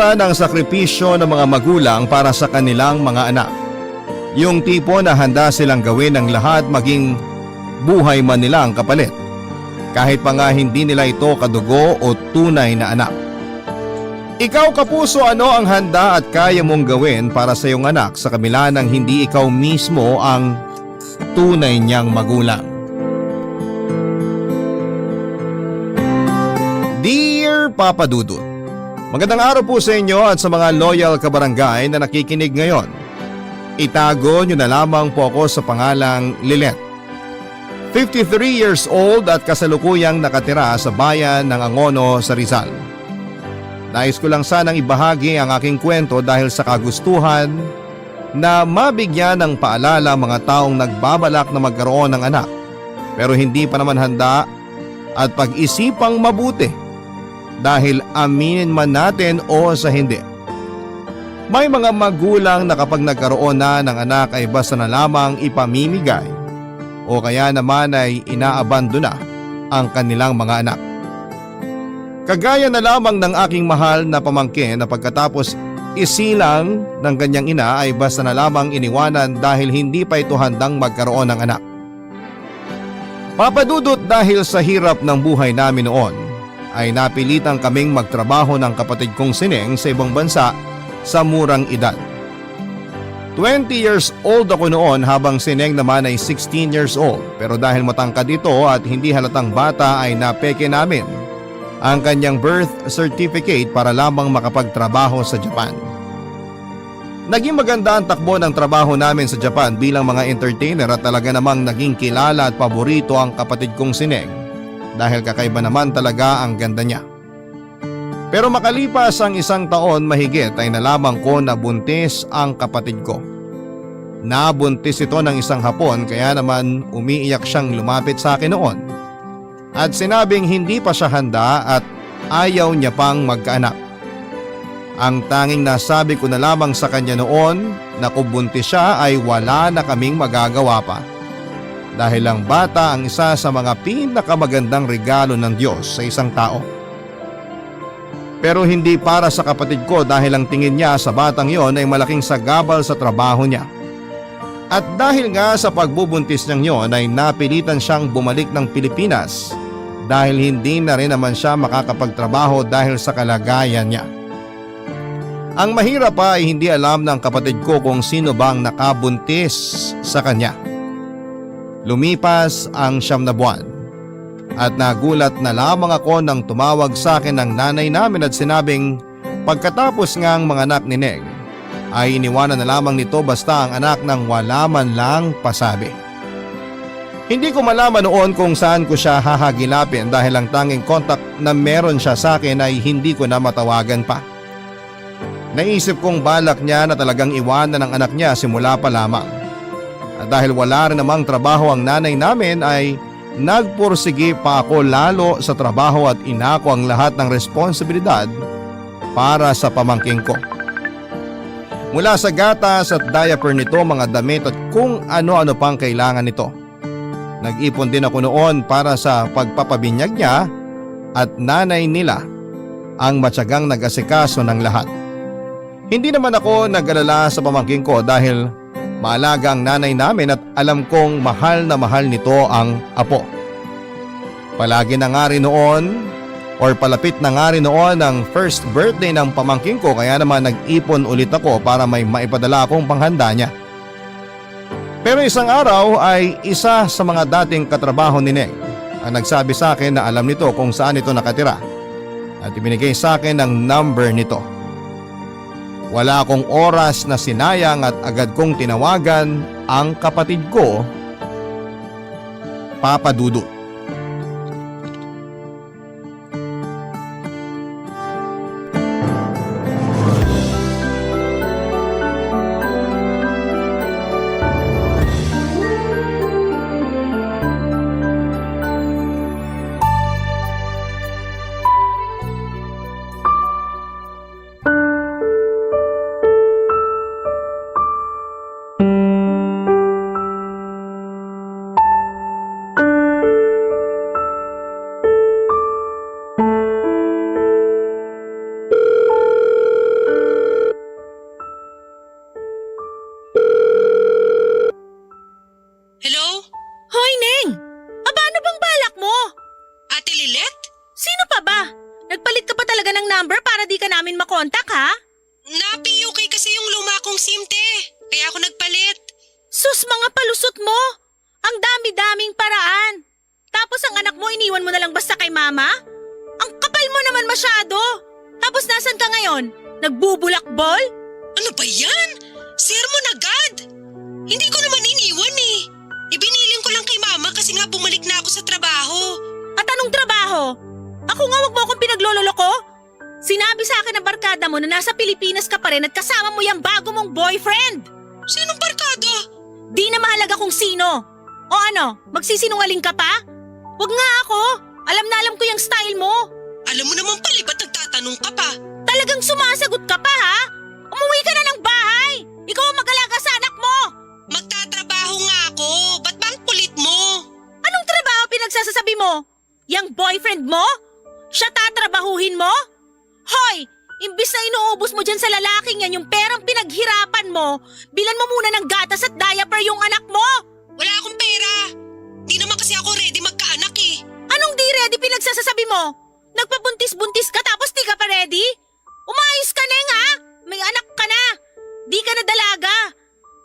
Nakikita ng sakripisyo ng mga magulang para sa kanilang mga anak. Yung tipo na handa silang gawin ang lahat maging buhay man nila ang kapalit. Kahit pa nga hindi nila ito kadugo o tunay na anak. Ikaw kapuso, ano ang handa at kaya mong gawin para sa iyong anak sa kabila ng hindi ikaw mismo ang tunay niyang magulang? Dear Papa Dudut, magandang araw po sa inyo at sa mga loyal kabarangay na nakikinig ngayon. Itago nyo na lamang po ako sa pangalang Lilet. 53 years old at kasalukuyang nakatira sa bayan ng Angono sa Rizal. Nais ko lang sanang ibahagi ang aking kwento dahil sa kagustuhan na mabigyan ng paalala mga taong nagbabalak na magkaroon ng anak pero hindi pa naman handa at pag-isipang mabuti dahil aminin man natin o sa hindi. May mga magulang na kapag nagkaroon na ng anak ay basta na lamang ipamimigay o kaya naman ay inaabandona ang kanilang mga anak. Kagaya na lamang ng aking mahal na pamangkin na pagkatapos isilang ng kanyang ina ay basta na lamang iniwanan dahil hindi pa ito handang magkaroon ng anak. Papadudot, dahil sa hirap ng buhay namin noon ay napilitan kaming magtrabaho ng kapatid kong sineng sa ibang bansa sa murang edad. 20 years old ako noon habang sineng naman ay 16 years old, pero dahil matangkad ito at hindi halatang bata ay napeke namin ang kanyang birth certificate para lamang makapagtrabaho sa Japan. Naging maganda ang takbo ng trabaho namin sa Japan bilang mga entertainer at talaga namang naging kilala at paborito ang kapatid kong sineng dahil kakaiba naman talaga ang ganda niya. Pero makalipas ang isang taon mahigit ay nalaman ko na buntis ang kapatid ko. Nabuntis ito ng isang hapon kaya naman umiiyak siyang lumapit sa akin noon. At sinabing hindi pa siya handa at ayaw niya pang magkaanak. Ang tanging nasabi ko na lamang sa kanya noon na kung buntis siya ay wala na kaming magagawa pa. Dahil ang bata ang isa sa mga pinakamagandang regalo ng Diyos sa isang tao. Pero hindi para sa kapatid ko dahil ang tingin niya sa batang yon ay malaking sagabal sa trabaho niya. At dahil nga sa pagbubuntis niyang yon ay napilitan siyang bumalik ng Pilipinas dahil hindi na rin naman siya makakapagtrabaho dahil sa kalagayan niya. Ang mahirap pa ay hindi alam ng kapatid ko kung sino bang nakabuntis sa kanya. Lumipas ang 9 na buwan at nagulat na lamang ako nang tumawag sa akin ng nanay namin at sinabing pagkatapos ngang mga anak ni Neng ay iniwanan na lamang nito basta ang anak nang wala man lang pasabi. Hindi ko malaman noon kung saan ko siya hahagilapin dahil ang tanging contact na meron siya sa akin ay hindi ko na matawagan pa. Naisip kong balak niya na talagang iwanan ang anak niya simula pa lamang. At dahil wala rin namang trabaho ang nanay namin ay nagpursige pa ako lalo sa trabaho at inako ang lahat ng responsibilidad para sa pamangking ko. Mula sa gatas at diaper nito, mga damit at kung ano-ano pang kailangan nito. Nag-ipon din ako noon para sa pagpapabinyag niya at nanay nila ang matyagang nag-asikaso ng lahat. Hindi naman ako nag-alala sa pamangking ko dahil maalaga ang nanay namin at alam kong mahal na mahal nito ang apo. Palagi na nga rin noon or palapit na nga rin noon ang first birthday ng pamangking ko kaya naman nag-ipon ulit ako para may maipadala akong panghanda niya. Pero isang araw ay isa sa mga dating katrabaho ni Neng ang nagsabi sa akin na alam nito kung saan ito nakatira at ibinigay sa akin ang number nito. Wala akong oras na sinayang at agad kong tinawagan ang kapatid ko, Papa Dudut. namin makontak ha? Na-PUK kasi yung luma kong SIM te, kaya ako nagpalit. Sus, mga palusot mo! Ang dami-daming paraan. Tapos ang anak mo iniwan mo na lang basta kay mama? Ang kapal mo naman masyado. Tapos nasan ka ngayon? Nagbubulakbol? Ano ba yan? Sermon agad! Hindi ko naman iniwan eh. Ibiniling ko lang kay mama kasi nga bumalik na ako sa trabaho. At anong trabaho? Ako nga, wag mo akong pinaglololoko. Sinabi sa akin ng barkada mo na nasa Pilipinas ka pa rin at kasama mo yung bago mong boyfriend. Sinong barkada? Di na mahalaga kung sino. O ano, magsisinungaling ka pa? Wag nga ako. Alam na alam ko yung style mo. Alam mo naman pala, ba't nagtatanong ka pa? Talagang sumasagot ka pa ha? Umuwi ka na ng bahay. Ikaw ang mag-alaga sa anak mo. Magtatrabaho nga ako. Ba't ba ang kulit mo? Anong trabaho pinagsasasabi mo? Yang boyfriend mo? Siya tatrabahuhin mo? Hoy! Imbis na inuubos mo dyan sa lalaking yan yung perang pinaghirapan mo, bilan mo muna ng gatas at diaper yung anak mo. Wala akong pera. Di naman kasi ako ready magkaanak eh. Anong di ready pinagsasasabi mo? Nagpabuntis-buntis ka tapos di ka pa ready? Umayos ka Neng ha? May anak ka na. Di ka na dalaga.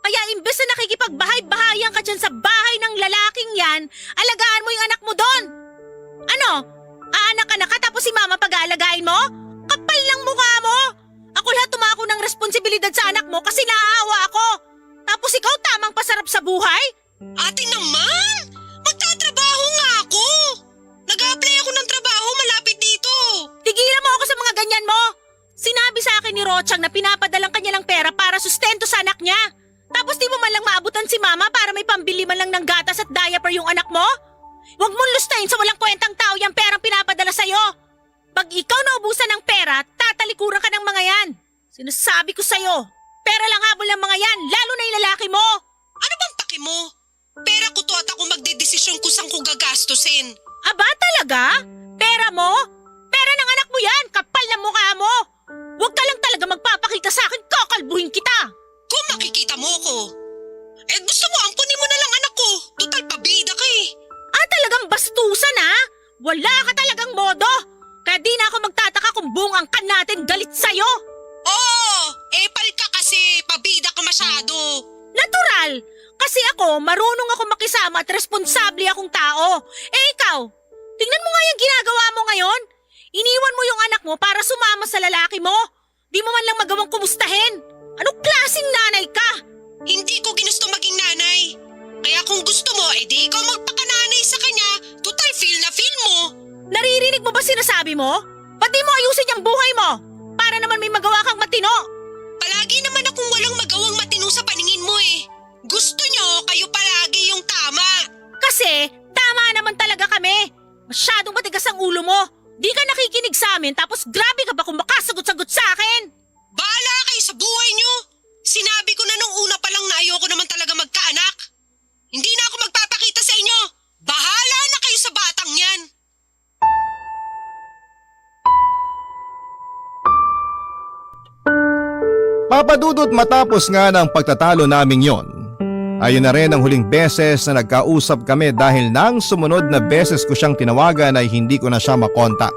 Kaya imbes na nakikipagbahay-bahayan ka dyan sa bahay ng lalaking yan, alagaan mo yung anak mo doon. Ano? Aanak-anak ka tapos si mama pag-aalagain mo? Kapal ng mukha mo! Ako lahat tumako ng responsibilidad sa anak mo kasi naaawa ako. Tapos ikaw tamang pasarap sa buhay? Ate naman! Magtatrabaho nga ako! Nag-a-apply ako ng trabaho malapit dito. Tigilan mo ako sa mga ganyan mo! Sinabi sa akin ni Rochang na pinapadalang kanya ng pera para sustento sa anak niya. Tapos di mo man lang maabutan si mama para may pambili man lang ng gatas at diaper yung anak mo? Huwag mong lustayin sa walang kwentang tao yung perang pinapadala sa'yo. Pag ikaw naubusan ng pera, tatalikuran ka ng mga yan. Sinasabi ko sa'yo, pera lang habol ng mga yan, lalo na yung lalaki mo. Ano bang paki mo? Pera ko to at ako magdedesisyon kung saan ko gagastusin. Aba talaga? Pera mo? Pera ng anak mo yan, kapal na mukha mo. Huwag ka lang talaga magpapakita sa akin, kakalbuhin kita. Kung makikita mo ko. Gusto mo ampunin mo na lang anak ko. Total pabida ka eh. Talagang bastusan ha? Wala ka talagang modo. Kaya di na ako magtataka kung buong angkan natin galit sa'yo. Oo, epal ka kasi. Pabida ka masyado. Natural. Kasi ako, marunong ako makisama at responsable akong tao. Ikaw, tingnan mo nga yung ginagawa mo ngayon. Iniwan mo yung anak mo para sumama sa lalaki mo. Di mo man lang magawang kumustahin. Anong klaseng nanay ka? Hindi ko ginusto maging nanay. Kaya kung gusto mo, di ikaw magpakananay sa kanya. Total feel na feel mo. Naririnig mo ba sinasabi mo? Ba't di mo ayusin yung buhay mo? Para naman may magawa kang matino. Palagi naman akong walang magawang matino sa paningin mo eh. Gusto nyo, kayo palagi yung tama. Kasi tama naman talaga kami. Masyadong matigas ang ulo mo. Di ka nakikinig sa amin tapos grabe ka pa kung makasagot-sagot sa akin. Bahala kayo sa buhay nyo. Sinabi ko na nung una pa lang na ayoko naman talaga magkaanak. Hindi na ako magpapakita sa inyo. Bahala na kayo sa batang yan. Papadudot matapos nga ng pagtatalo naming yon, ayun na rin ang huling beses na nagkausap kami dahil nang sumunod na beses ko siyang tinawagan ay hindi ko na siya makontak.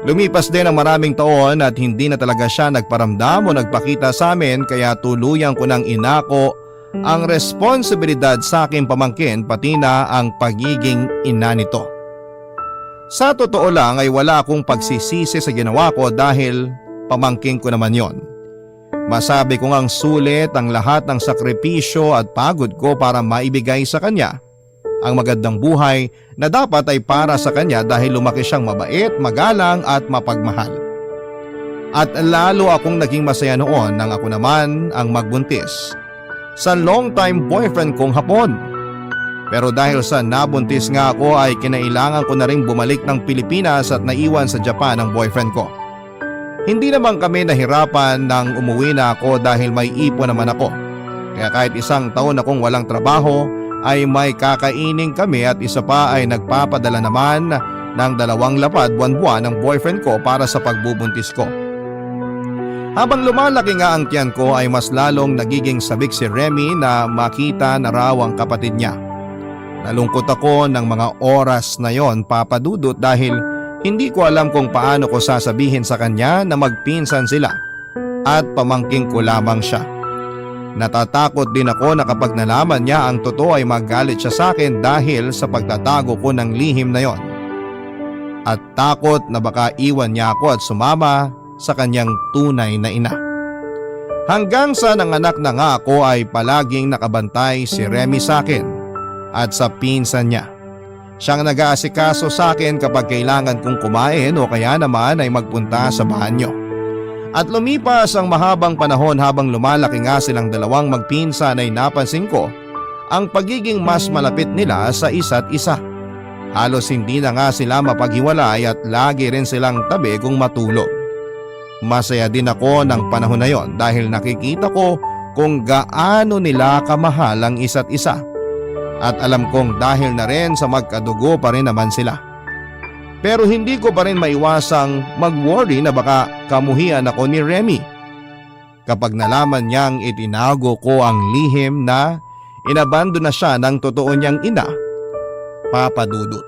Lumipas din ang maraming taon at hindi na talaga siya nagparamdam o nagpakita sa amin kaya tuluyan ko nang inako ang responsibilidad sa aking pamangkin pati na ang pagiging ina nito. Sa totoo lang ay wala akong pagsisisi sa ginawa ko dahil pamangkin ko naman yon. Masabi ko ngang sulit ang lahat ng sakripisyo at pagod ko para maibigay sa kanya ang magandang buhay na dapat ay para sa kanya dahil lumaki siyang mabait, magalang at mapagmahal. At lalo akong naging masaya noon nang ako naman ang magbuntis sa long-time boyfriend kong Hapon. Pero dahil sa nabuntis nga ako ay kinailangan ko na ring bumalik ng Pilipinas at naiwan sa Japan ang boyfriend ko. Hindi naman kami nahirapan nang umuwi na ako dahil may ipon naman ako. Kaya kahit isang taon akong walang trabaho ay may kakainin kami at isa pa ay nagpapadala naman ng 2 lapad buwan-buwan ng boyfriend ko para sa pagbubuntis ko. Habang lumalaki nga ang tiyan ko ay mas lalong nagiging sabik si Remy na makita na raw ang kapatid niya. Nalungkot ako ng mga oras na yon, papadudot, dahil Hindi ko alam kung paano ko sasabihin sa kanya na magpinsan sila at pamangking ko lamang siya. Natatakot din ako na kapag nalaman niya ang totoo ay magalit siya sa akin dahil sa pagtatago ko ng lihim na yon. At takot na baka iwan niya ako at sumama sa kanyang tunay na ina. Hanggang sa nanganak na nga ako ay palaging nakabantay si Remy sa akin at sa pinsan niya. Siyang nag-aasikaso sa akin kapag kailangan kong kumain o kaya naman ay magpunta sa banyo. At lumipas ang mahabang panahon habang lumalaki nga silang dalawang magpinsan ay napansin ko ang pagiging mas malapit nila sa isa't isa. Halos hindi na nga sila mapaghiwalay at lagi rin silang tabi kung matulog. Masaya din ako ng panahon na yon dahil nakikita ko kung gaano nila kamahal ang isa't isa. At alam kong dahil na rin sa magkadugo pa rin naman sila. Pero hindi ko pa rin maiwasang mag-worry na baka kamuhian ako ni Remy kapag nalaman niyang itinago ko ang lihim na inabando na siya ng totoo niyang ina, Papa Dudut.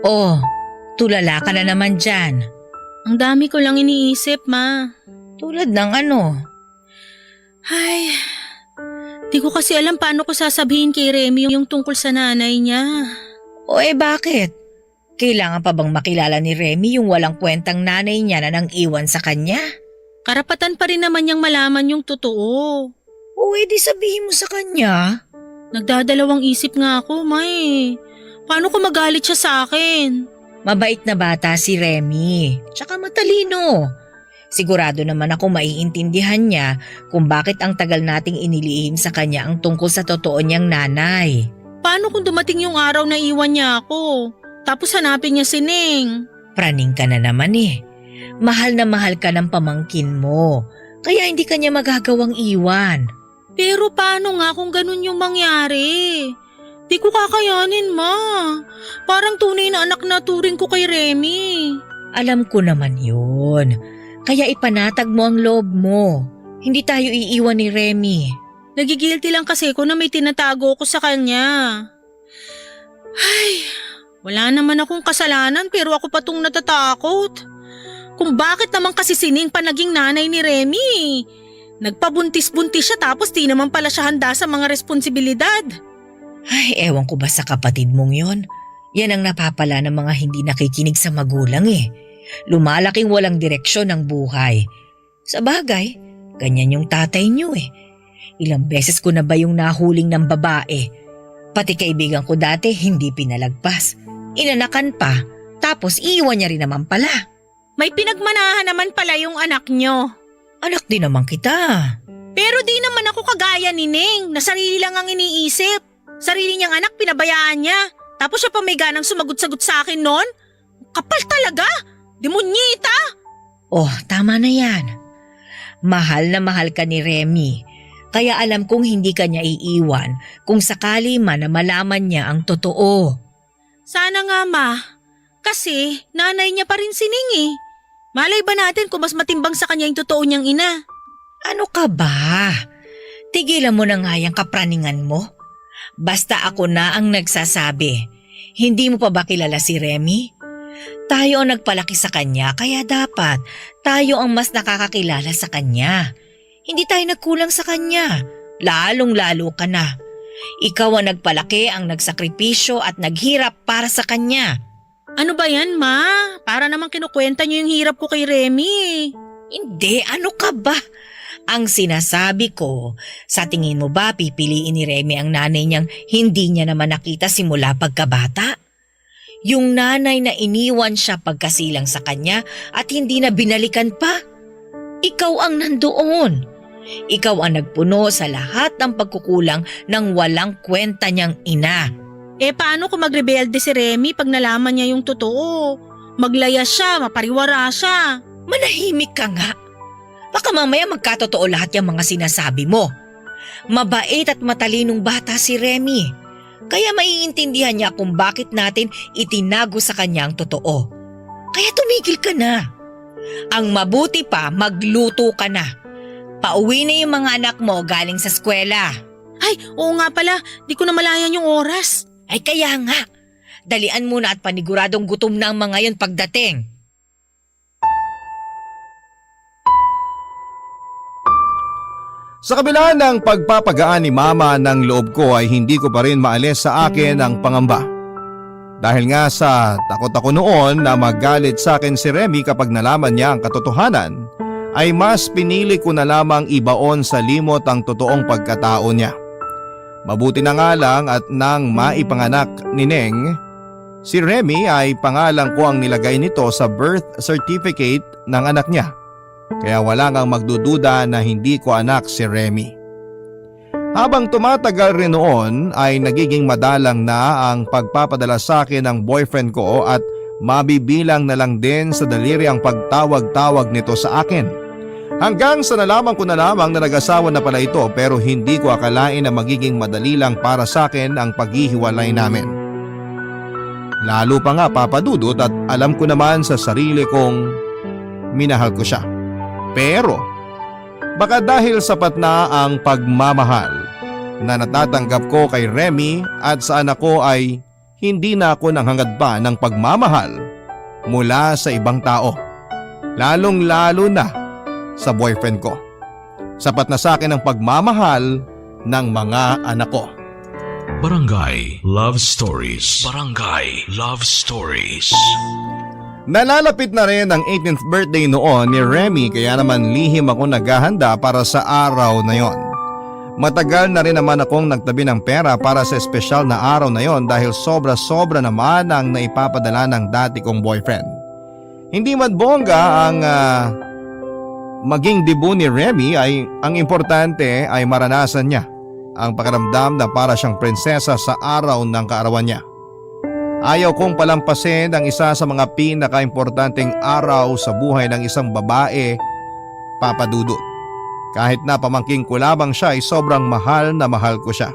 Oh, tulala ka na naman dyan. Ang dami ko lang iniisip, Ma. Tulad ng ano? Ay, di ko kasi alam paano ko sasabihin kay Remy yung tungkol sa nanay niya. O bakit? Kailangan pa bang makilala ni Remy yung walang kwentang nanay niya na nang iwan sa kanya? Karapatan pa rin naman niyang malaman yung totoo. O di sabihin mo sa kanya. Nagdadalawang isip nga ako, Ma eh. Paano kung magalit siya sa akin? Mabait na bata si Remy, tsaka matalino. Sigurado naman ako maiintindihan niya kung bakit ang tagal nating inilihim sa kanya ang tungkol sa totoo niyang nanay. Paano kung dumating yung araw na iwan niya ako? Tapos hanapin niya si Ning. Praning ka na naman eh. Mahal na mahal ka ng pamangkin mo, kaya hindi ka niya magagawang iwan. Pero paano nga kung ganun yung mangyari? Di ko kakayanin, Ma. Parang tunay na anak na turing ko kay Remy. Alam ko naman yun. Kaya ipanatag mo ang loob mo. Hindi tayo iiwan ni Remy. Nagigilty lang kasi ko na may tinatago ko sa kanya. Ay, wala naman akong kasalanan pero ako pa tong natatakot. Kung bakit naman kasi si Ning pa naging nanay ni Remy. Nagpabuntis-buntis siya tapos di naman pala siya handa sa mga responsibilidad. Ay, ewan ko ba sa kapatid mong yon? Yan ang napapala ng mga hindi nakikinig sa magulang eh. Lumalaking walang direksyon ng buhay. Sa bagay, ganyan yung tatay niyo eh. Ilang beses ko na ba yung nahuling ng babae? Pati kaibigan ko dati hindi pinalagpas. Inanakan pa, tapos iiwan niya rin naman pala. May pinagmanahan naman pala yung anak nyo. Anak din naman kita. Pero di naman ako kagaya ni Ning na sarili lang ang iniisip. Sarili niyang anak pinabayaan niya. Tapos siya pa may ganang sumagot-sagot sa akin noon? Kapal talaga! Demonyita! Oh, tama na yan. Mahal na mahal ka ni Remy. Kaya alam kong hindi ka niya iiwan kung sakali man na malaman niya ang totoo. Sana nga, Ma. Kasi nanay niya pa rin si Ning eh. Malay ba natin kung mas matimbang sa kanya yung totoo niyang ina? Ano ka ba? Tigilan mo na nga yung kapraningan mo. Basta ako na ang nagsasabi. Hindi mo pa ba kilala si Remy? Tayo ang nagpalaki sa kanya kaya dapat tayo ang mas nakakakilala sa kanya. Hindi tayo nagkulang sa kanya. Lalong-lalo ka na. Ikaw ang nagpalaki, ang nagsakripisyo at naghirap para sa kanya. Ano ba yan, Ma? Para namang kinukwenta niyo yung hirap ko kay Remy. Hindi, ano ka ba? Ang sinasabi ko, sa tingin mo ba pipiliin ni Remy ang nanay niyang hindi niya naman nakita simula pagkabata? Yung nanay na iniwan siya pagkasilang sa kanya at hindi na binalikan pa? Ikaw ang nandoon. Ikaw ang nagpuno sa lahat ng pagkukulang ng walang kwenta niyang ina. Paano kung magrebelde si Remy pag nalaman niya yung totoo? Maglaya siya, mapariwara siya. Manahimik ka nga. Baka mamaya magkatotoo lahat yung mga sinasabi mo. Mabait at matalinong bata si Remy. Kaya maiintindihan niya kung bakit natin itinago sa kanya ang totoo. Kaya tumigil ka na. Ang mabuti pa, magluto ka na. Pauwi na yung mga anak mo galing sa eskwela. Ay, oo nga pala, di ko na malayan yung oras. Ay kaya nga, dalian muna at paniguradong gutom na ang mga yon pagdating. Sa kabila ng pagpapagaan ni Mama ng loob ko ay hindi ko pa rin maalis sa akin ang pangamba. Dahil nga sa takot ako noon na magalit sa akin si Remy kapag nalaman niya ang katotohanan, ay mas pinili ko na lamang ibaon sa limot ang totoong pagkatao niya. Mabuti na nga lang at nang maipanganak ni Neng, si Remy ay pangalan ko ang nilagay nito sa birth certificate ng anak niya. Kaya wala ngang magdududa na hindi ko anak si Remy. Habang tumatagal rin noon ay nagiging madalang na ang pagpapadala sa akin ng boyfriend ko at mabibilang na lang din sa daliri ang pagtawag-tawag nito sa akin. Hanggang sa nalaman ko na lamang na nag-asawa na pala ito pero hindi ko akalain na magiging madali lang para sa akin ang paghihiwalay namin. Lalo pa nga papadudot at alam ko naman sa sarili kong minahal ko siya. Pero baka dahil sapat na ang pagmamahal na natatanggap ko kay Remy at sa anak ko ay hindi na ako nanghangad pa ng pagmamahal mula sa ibang tao. Lalong-lalo na sa boyfriend ko. Sapat na sa akin ang pagmamahal ng mga anak ko. Barangay Love Stories. Barangay Love Stories. Nalalapit na rin ang 18th birthday noon ni Remy kaya naman lihim ako naghahanda para sa araw na yon. Matagal na rin naman akong nagtabi ng pera para sa espesyal na araw na yon dahil sobra-sobra naman ang naipapadala ng dati kong boyfriend. Hindi man bongga ang maging debut ni Remy ay ang importante ay maranasan niya ang pakiramdam na para siyang prinsesa sa araw ng kaarawan niya. Ayaw kong palampasin ang isa sa mga pinaka-importanteng araw sa buhay ng isang babae, Papa Dudut. Kahit na pamangking ko lamang siya ay sobrang mahal na mahal ko siya.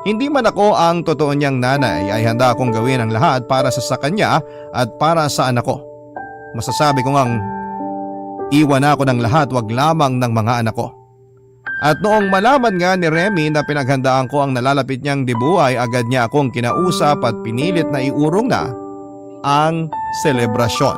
Hindi man ako ang totoo niyang nanay ay handa akong gawin ang lahat para sa kanya at para sa anak ko. Masasabi ko ngang iwan ako ng lahat wag lamang ng mga anak ko. At noong malaman nga ni Remy na pinaghandaan ko ang nalalapit niyang debut ay agad niya akong kinausap at pinilit na iurong na ang selebrasyon.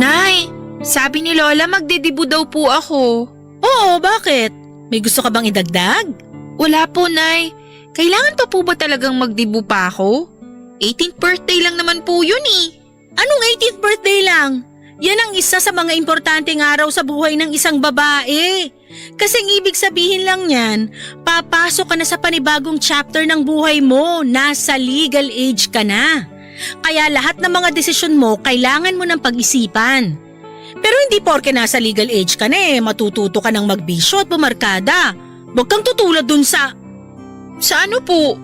Nay, sabi ni Lola magdedibu daw po ako. Oo, bakit? May gusto ka bang idagdag? Wala po, Nay. Kailangan pa po ba talagang magdibu pa ako? 18th birthday lang naman po yun eh. Anong 18th birthday lang? Yan ang isa sa mga importanteng araw sa buhay ng isang babae. Kasing ibig sabihin lang yan, papasok ka na sa panibagong chapter ng buhay mo, nasa legal age ka na. Kaya lahat ng mga desisyon mo kailangan mo ng pag-isipan. Pero hindi porke nasa legal age ka na matututo ka ng magbisyo at bumarkada. Huwag kang tutulad dun sa… Sa ano po?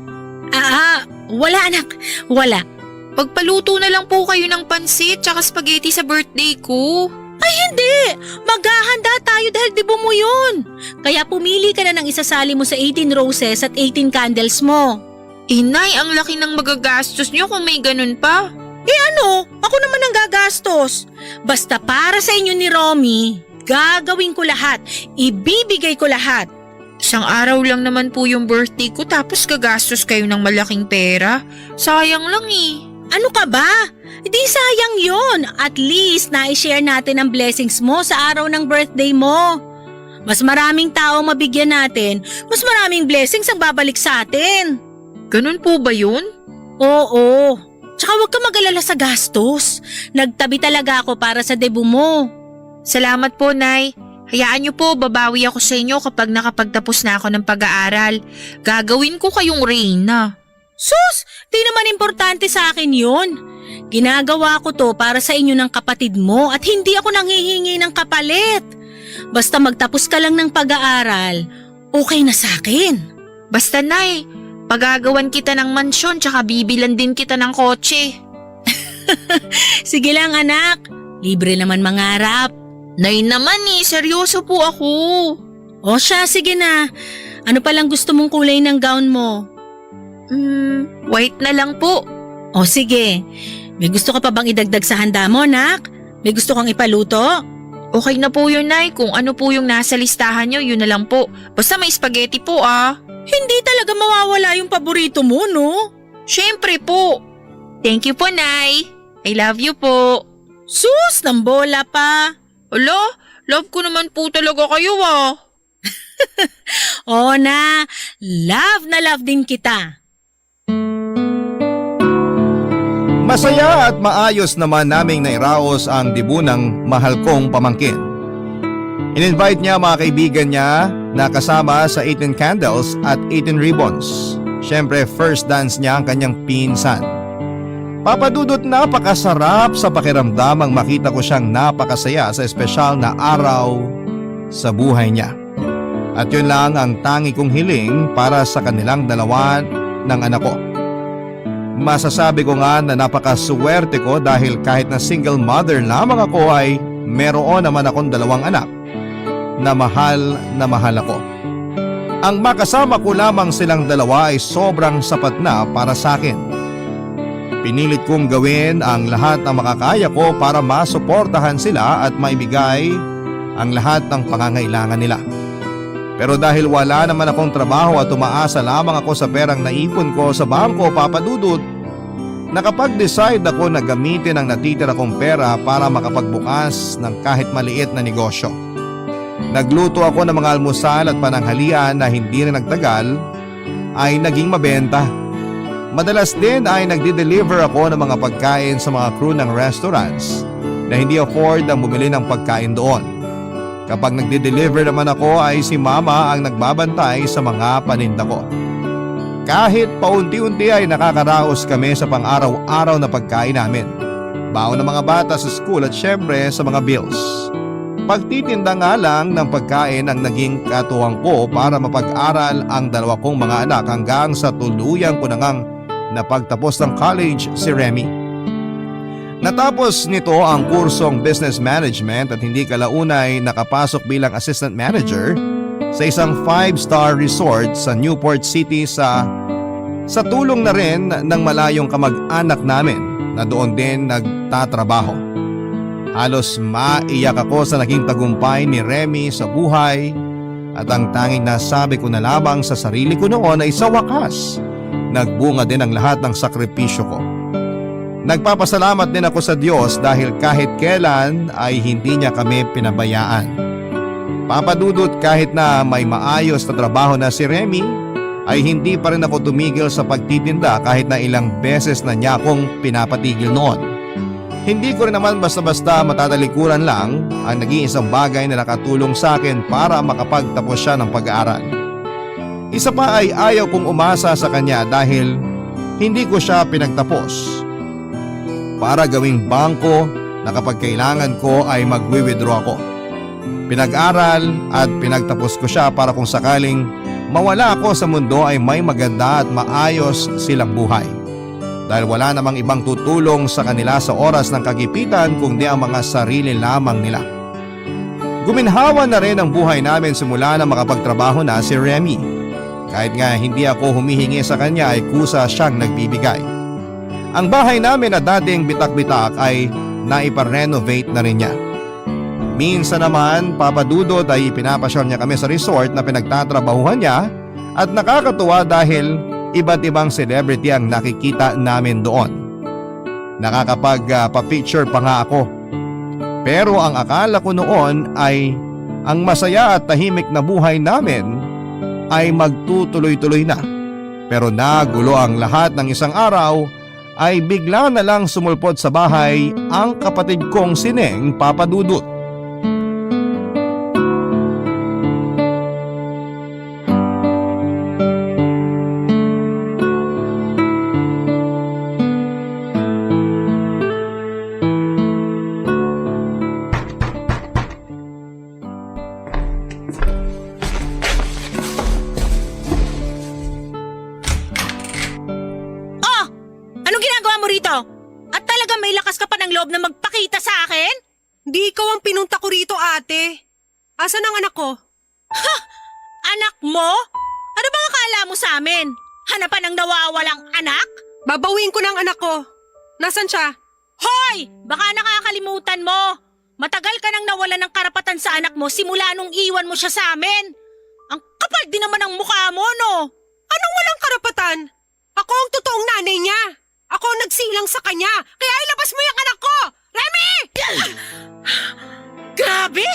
Wala anak, wala. Pagpaluto na lang po kayo ng pansit tsaka spaghetti sa birthday ko. Ay hindi, maghahanda tayo dahil dibo mo yun. Kaya pumili ka na ng isasali mo sa 18 roses at 18 candles mo. Inay, ang laki ng magagastos nyo kung may ganun pa. Ako naman ang gagastos. Basta para sa inyo ni Romy, gagawin ko lahat, ibibigay ko lahat. Isang araw lang naman po yung birthday ko tapos gagastos kayo ng malaking pera. Sayang lang eh. Ano ka ba? Di sayang yon. At least na-share natin ang blessings mo sa araw ng birthday mo. Mas maraming tao mabigyan natin, mas maraming blessings ang babalik sa atin. Ganun po ba yun? Oo. Tsaka huwag ka mag-alala sa gastos. Nagtabi talaga ako para sa debut mo. Salamat po, Nay. Hayaan niyo po, babawi ako sa inyo kapag nakapagtapos na ako ng pag-aaral. Gagawin ko kayong reyna. Sus, di naman importante sa akin yun. Ginagawa ko to para sa inyo ng kapatid mo at hindi ako nanghihingi ng kapalit. Basta magtapos ka lang ng pag-aaral, okay na sa akin. Basta, Nay, Pagagawan kita ng mansyon tsaka bibilan din kita ng kotse. Sige lang anak, libre naman mangarap. Nay naman seryoso po ako. O siya, sige na. Ano palang gusto mong kulay ng gown mo? White na lang po. O sige, may gusto ka pa bang idagdag sa handa mo, nak? May gusto kang ipaluto? Okay na po yun, Nay. Kung ano po yung nasa listahan nyo, yun na lang po. Basta may spaghetti po Hindi talaga mawawala yung paborito mo, no? Siyempre po. Thank you po, Nay. I love you po. Sus, ng bola pa. Alo, love ko naman po talaga kayo Oo na love din kita. Masaya at maayos naman naming nairaos ang dibu ng mahal kong pamangkin. In-invite niya mga kaibigan niya na kasama sa 18 candles at 18 ribbons. Siyempre first dance niya ang kanyang pinsan. Papadudot, napakasarap sa pakiramdam ang makita ko siyang napakasaya sa espesyal na araw sa buhay niya. At yun lang ang tangi kong hiling para sa kanilang dalawa ng anak ko. Masasabi ko nga na napakaswerte ko dahil kahit na single mother lamang ako ay meron naman akong 2 anak na mahal ako. Ang makasama ko lamang silang 2 ay sobrang sapat na para sa akin. Pinilit kong gawin ang lahat na makakaya ko para masuportahan sila at maibigay ang lahat ng pangangailangan nila. Pero dahil wala naman akong trabaho at umaasa lamang ako sa perang naipon ko sa bangko, papadudot, nakapag-decide ako na gamitin ang natitira kong pera para makapagbukas ng kahit maliit na negosyo. Nagluto ako ng mga almusal at pananghalian na hindi rin nagtagal ay naging mabenta. Madalas din ay nagdi-deliver ako ng mga pagkain sa mga crew ng restaurants na hindi afford ang bumili ng pagkain doon. Kapag nagde-deliver naman ako ay si mama ang nagbabantay sa mga paninda ko. Kahit paunti-unti ay nakakaraos kami sa pang-araw-araw na pagkain namin. Baon ng mga bata sa school at syempre sa mga bills. Pagtitinda nga lang ng pagkain ang naging katuwang ko para mapag-aral ang 2 kong mga anak hanggang sa tuluyan ko na ngang napagtapos ng college si Remy. Natapos nito ang kursong business management at hindi kalaunay nakapasok bilang assistant manager sa isang 5-star resort sa Newport City sa tulong na rin ng malayong kamag-anak namin na doon din nagtatrabaho. Halos maiyak ako sa naging tagumpay ni Remy sa buhay at ang tanging nasabi ko na lamang sa sarili ko noon ay sa wakas, nagbunga din ang lahat ng sakripisyo ko. Nagpapasalamat din ako sa Diyos dahil kahit kailan ay hindi niya kami pinabayaan. Papadudot, kahit na may maayos na trabaho na si Remy, ay hindi pa rin ako tumigil sa pagtitinda kahit na ilang beses na niya akong pinapatigil noon. Hindi ko rin naman basta-basta matatalikuran lang ang naging isang bagay na nakatulong sa akin para makapagtapos siya ng pag-aaral. Isa pa ay ayaw kong umasa sa kanya dahil hindi ko siya pinagtapos para gawing bangko na kapag kailangan ko ay magwi-withdraw ako. Pinag-aral at pinagtapos ko siya para kung sakaling mawala ako sa mundo ay may maganda at maayos silang buhay. Dahil wala namang ibang tutulong sa kanila sa oras ng kagipitan kundi ang mga sarili lamang nila. Guminhawa na rin ang buhay namin simula na makapagtrabaho na si Remy. Kahit nga hindi ako humihingi sa kanya ay kusa siyang nagbibigay. Ang bahay namin na dating bitak-bitak ay naipa-renovate na rin niya. Minsan naman, papadudod, ay pinapasyal niya kami sa resort na pinagtatrabahuhan niya at nakakatuwa dahil iba't ibang celebrity ang nakikita namin doon. Nakakapag-pa-picture pa nga ako. Pero ang akala ko noon ay ang masaya at tahimik na buhay namin ay magtutuloy-tuloy na. Pero nagulo ang lahat ng isang araw ay bigla na lang sumulpot sa bahay ang kapatid kong si Neng, papadudot. loob na magpakita sa akin? Di ikaw ang pinunta ko rito, ate. Asan ang anak ko? Anak mo? Ano bang akala mo sa amin? Hanapan ng nawawalang anak? Babawiin ko ng anak ko. Nasaan siya? Hoy! Baka nakakalimutan mo. Matagal ka nang nawalan ng karapatan sa anak mo simula nung iwan mo siya sa amin. Ang kapal din naman ng mukha mo, no? Anong walang karapatan? Ako ang totoong nanay niya. Ako ang nagsilang sa kanya. Kaya ilabas mo yung anak ko! Remy! Grabe!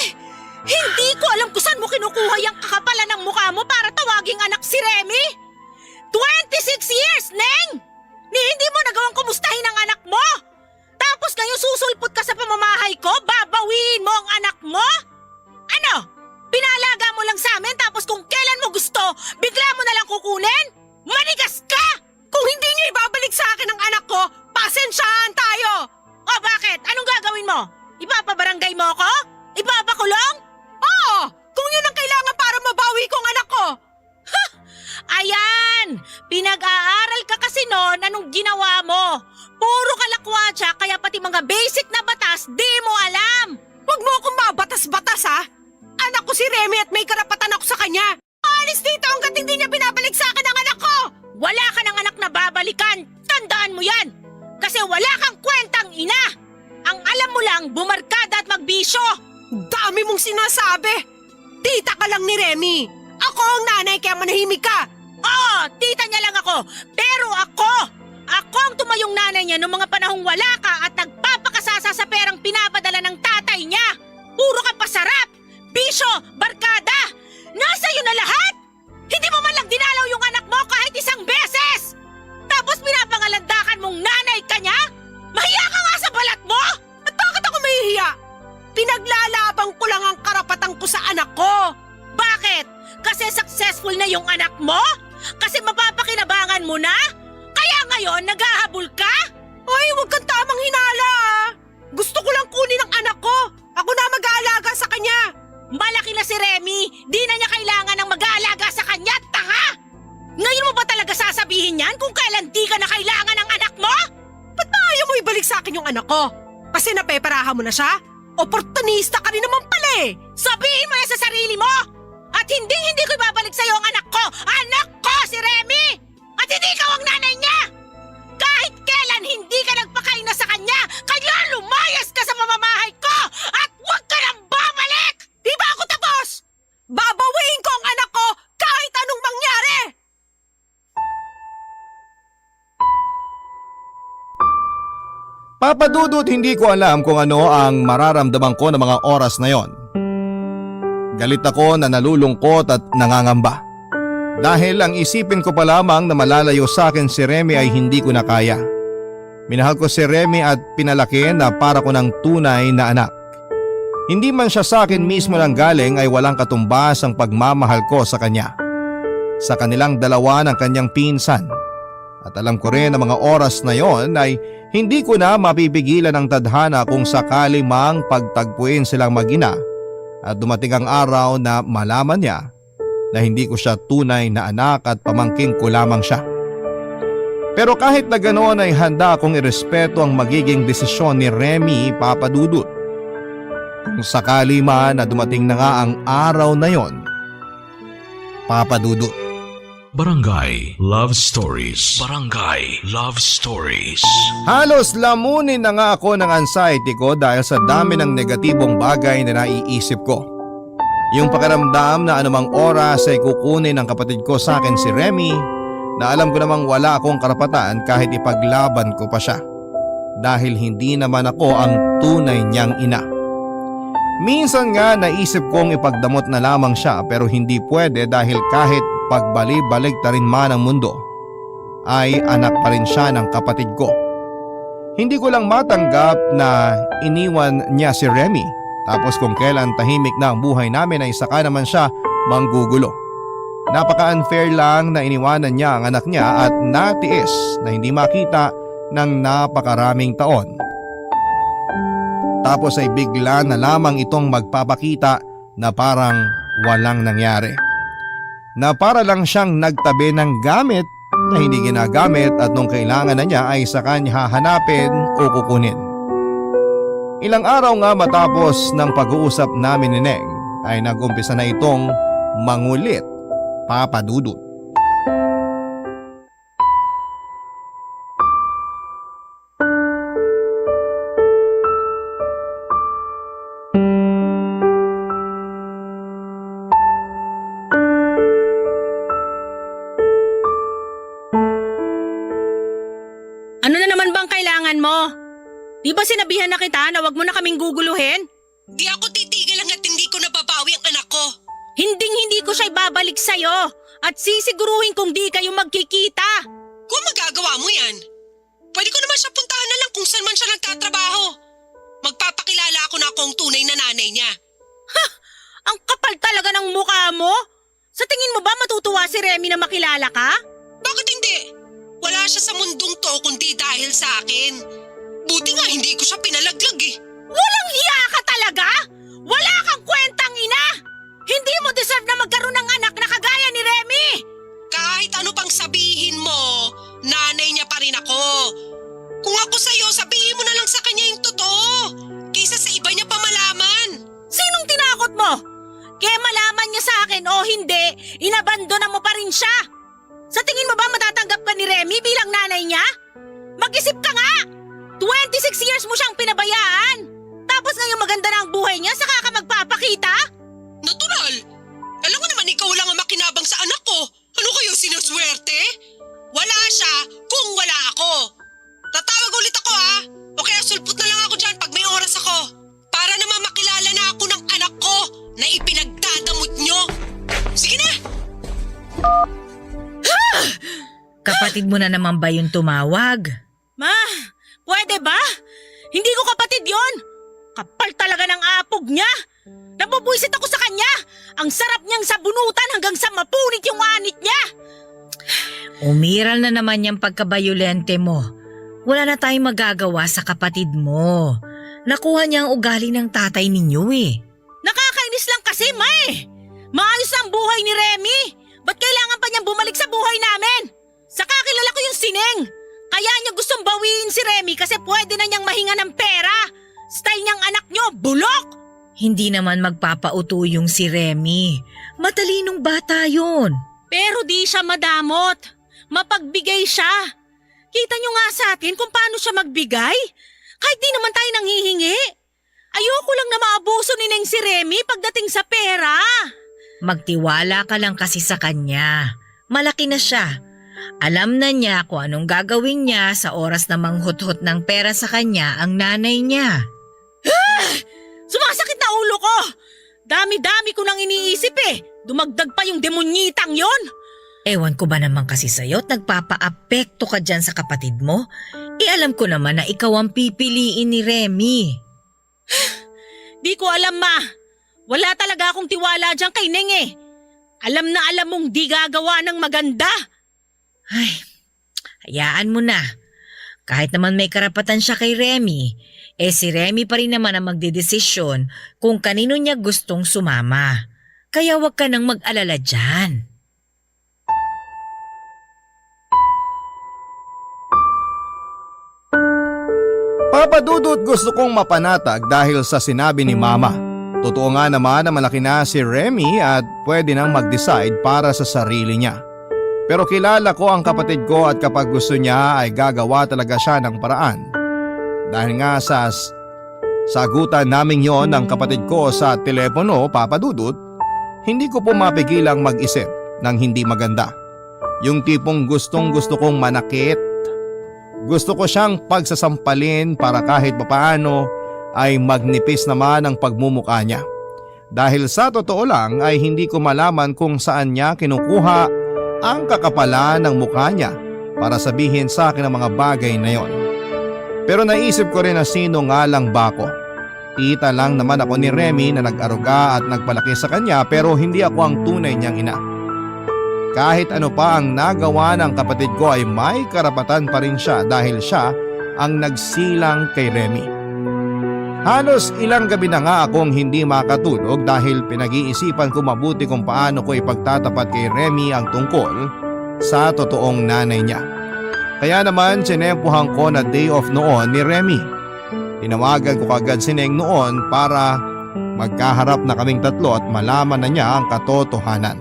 Hindi ko alam kung saan mo kinukuha yung kakapalan ng mukha mo para tawaging anak si Remy. 26 years, Neng! Ni hindi mo nagawang kumustahin ang anak mo. Tapos ngayon susulpot ka sa pamamahay ko, babawiin mo ang anak mo? Ano? Pinalaga mo lang sa amin tapos kung kailan mo gusto, bigla mo na lang kukunin? Manigas ka! Kung hindi niyo ibabalik sa akin ang anak ko, pasensyahan tayo! O bakit? Anong gagawin mo? Ipapabarangay mo ako? Ipapakulong? Oo! Kung yun ang kailangan para mabawi ko ang anak ko! Ayan! Pinag-aaral ka kasi noon anong ginawa mo. Puro kalakwatsa kaya pati mga basic na batas di mo alam. Huwag mo akong mabatas-batas ha! Anak ko si Remy at may karapatan ako sa kanya! Alis dito hanggat hindi niya binabalik sa akin ang anak ko! Wala ka ng anak na babalikan. Tandaan mo yan. Kasi wala kang kwentang ina. Ang alam mo lang, bumarkada at magbisyo. Dami mong sinasabi! Tita ka lang ni Remy! Ako ang nanay kaya manahimik ka! Oo, tita niya lang ako. Pero ako ang tumayong nanay niya noong mga panahong wala ka at nagpapakasasa sa perang pinapadala ng tatay niya. Puro ka pasarap, bisyo, barkada. Nasa iyo na lahat. Hindi mo man lang dinalaw yung anak mo kahit isang beses. Tapos pinapangalandakan mong nanay ka niya? Mahiya ka nga sa balat mo! At bakit ako mahihiya? Pinaglalabang ko lang ang karapatan ko sa anak ko! Bakit? Kasi successful na yung anak mo? Kasi mapapakinabangan mo na? Kaya ngayon naghahabol ka? Ay, huwag kang tamang hinala ah! Gusto ko lang kunin ang anak ko! Ako na mag-aalaga sa kanya! Malaki na si Remy, di na niya kailangan ng mag-aalaga sa kanya, tanga! Ngayon mo ba talaga sasabihin yan kung kailan di ka na kailangan ng anak mo? Ba't ba ayaw mo ibalik sa akin yung anak ko? Kasi napeperahan mo na siya? Oportunista ka rin naman pala eh! Sabihin mo yan sa sarili mo! At hindi ko ibabalik sa'yo ang anak ko! Anak ko si Remy! At hindi ikaw ang nanay niya! Kahit kailan hindi ka nagpakaina sa kanya, kaya lumayas ka sa mamamahay ko! At huwag ka nang babalik! Di ba ako tapos? Babawiin ko ang anak ko kahit anong mangyari! Papadudot hindi ko alam kung ano ang mararamdaman ko ng mga oras na yon. Galit ako na nalulungkot at nangangamba. Dahil ang isipin ko pa lamang na malalayo sa akin si Remy ay hindi ko na kaya. Minahal ko si Remy at pinalaki na para ko ng tunay na anak. Hindi man siya sa akin mismo lang galing ay walang katumbas ang pagmamahal ko sa kanya. Sa kanilang dalawa ng kanyang pinsan. At alam ko rin na mga oras na yon ay hindi ko na mapipigilan ang tadhana kung sakali mang pagtagpuin silang mag-ina at dumating ang araw na malaman niya na hindi ko siya tunay na anak at pamangking ko lamang siya. Pero kahit na ganoon ay handa akong irespeto ang magiging desisyon ni Remy, Papadudut. Kung sakali man na dumating na nga ang araw na yon, Papadudut. Barangay Love Stories. Barangay Love Stories. Halos lamunin na nga ako ng anxiety ko dahil sa dami ng negatibong bagay na naiisip ko. Yung pakiramdam na anumang oras ay kukunin ng kapatid ko sa akin si Remy na alam ko namang wala akong karapatan kahit ipaglaban ko pa siya. Dahil hindi naman ako ang tunay niyang ina. Minsan nga naisip kong ipagdamot na lamang siya pero hindi pwede dahil kahit pagbali-balik ta rin man ang mundo, ay anak pa rin siya ng kapatid ko. Hindi ko lang matanggap na iniwan niya si Remy tapos kung kailan tahimik na ang buhay namin ay saka naman siya manggugulo. Napaka-unfair lang na iniwanan niya ang anak niya at natiis na hindi makita ng napakaraming taon. Tapos ay bigla na lamang itong magpapakita na parang walang nangyari. Na para lang siyang nagtabi ng gamit na hindi ginagamit at nung kailangan na niya ay saka niya hahanapin o kukunin. Ilang araw nga matapos ng pag-uusap namin ni Neng ay nag-umpisa na itong mangulit, Papa Dudut. Ano na naman bang kailangan mo? Di ba sinabihan na kita na wag mo na kaming guguluhin? Di ako titigil hanggat hindi ko nababawi ang anak ko. Hinding-hindi ko siya ibabalik sa'yo at sisiguruhin kung di kayo magkikita. Kung magagawa mo yan, pwede ko naman siya puntahan na lang kung saan man siya nagtatrabaho. Magpapakilala ako na akong tunay na nanay niya. Ang kapal talaga ng mukha mo. Sa tingin mo ba matutuwa si Remy na makilala ka? Bakit hindi? Wala siya sa mundong to kundi dahil sa akin. Buti nga hindi ko siya pinalaglag eh. Walang hiya ka talaga? Wala kang kwentang ina! Hindi mo deserve na magkaroon ng anak na kagaya ni Remy! Kahit ano pang sabihin mo, nanay niya pa rin ako. Kung ako sa'yo, sabihin mo na lang sa kanya yung totoo. Kaysa sa iba niya pa malaman. Sinong tinakot mo? Kaya malaman niya sa akin o hindi, inabandona mo pa rin siya. Sa tingin mo ba matatanggap ka ni Remy bilang nanay niya? Mag-isip ka nga! 26 years mo siyang pinabayaan! Tapos ngayon maganda na ang buhay niya, saka ka magpapakita? Natural. Alam mo naman ikaw lang ang makinabang sa anak ko. Ano kayo, sinuswerte? Wala siya kung wala ako. Tatawag ulit ako ha. O kaya sulpot na lang ako dyan pag may oras ako. Para naman makilala na ako ng anak ko na ipinagdadamot nyo. Sige na! Kapatid mo na naman ba yung tumawag? Ma, pwede ba? Hindi ko kapatid yon. Kapal talaga ng apog niya. Nabubuisit ako sa kanya. Ang sarap niyang sabunutan hanggang sa mapunit yung anit niya. Umiral na naman yung pagkabayolente mo. Wala na tayong magagawa sa kapatid mo. Nakuha niya ang ugali ng tatay ninyo eh. Nakakainis lang kasi, ma eh. Maayos ang buhay ni Remy. Ba't kailangan pa niyang bumalik sa buhay namin? Saka kilala ko yung Sineng. Kaya niya gustong bawiin si Remy kasi pwede na niyang mahinga ng pera. Style niyang anak niyo, bulok! Hindi naman magpapauto yung si Remy. Matalinong bata yun. Pero di siya madamot. Mapagbigay siya. Kita niyo nga sa atin kung paano siya magbigay. Kahit di naman tayo nanghihingi. Ayoko lang na maabuso ni Neng si Remy pagdating sa pera. Magtiwala ka lang kasi sa kanya. Malaki na siya. Alam na niya kung anong gagawin niya sa oras na manghuthot ng pera sa kanya ang nanay niya. Sumasakit na ulo ko. Dami-dami ko nang iniisip eh. Dumagdag pa yung demonyitang yon. Ewan ko ba naman kasi sa'yo at nagpapa-apekto ka dyan sa kapatid mo? Alam ko naman na ikaw ang pipiliin ni Remy. Di ko alam, ma. Wala talaga akong tiwala dyan kay Neng eh. Alam na alam mong di gagawa ng maganda. Ay, hayaan mo na. Kahit naman may karapatan siya kay Remy, si Remy pa rin naman ang magdedesisyon kung kanino niya gustong sumama. Kaya wag ka nang mag-alala dyan. Papa Dudut, gusto kong mapanatag dahil sa sinabi ni Mama. Totoo nga naman na malaki na si Remy at pwede nang mag-decide para sa sarili niya. Pero kilala ko ang kapatid ko at kapag gusto niya ay gagawa talaga siya ng paraan. Dahil nga sa sagutan namin yon ng kapatid ko sa telepono, Papa Dudut, hindi ko po mapigilang mag-isip ng hindi maganda. Yung tipong gustong gusto kong manakit. Gusto ko siyang pagsasampalin para kahit papaano ay magnipis naman ang pagmumukha niya. Dahil sa totoo lang ay hindi ko malaman kung saan niya kinukuha ang kakapalan ng mukha niya para sabihin sa akin ang mga bagay na yon. Pero naisip ko rin na sino nga lang ba ako. Tita lang naman ako ni Remy na nag-aruga at nagpalaki sa kanya pero hindi ako ang tunay niyang ina. Kahit ano pa ang nagawa ng kapatid ko ay may karapatan pa rin siya dahil siya ang nagsilang kay Remy. Halos ilang gabi na nga akong hindi makatulog dahil pinag-iisipan ko mabuti kung paano ko ipagtatapat kay Remy ang tungkol sa totoong nanay niya. Kaya naman sinempuhan ko na day off noon ni Remy. Tinawagan ko kagad si Neng noon para magkaharap na kaming tatlo at malaman na niya ang katotohanan.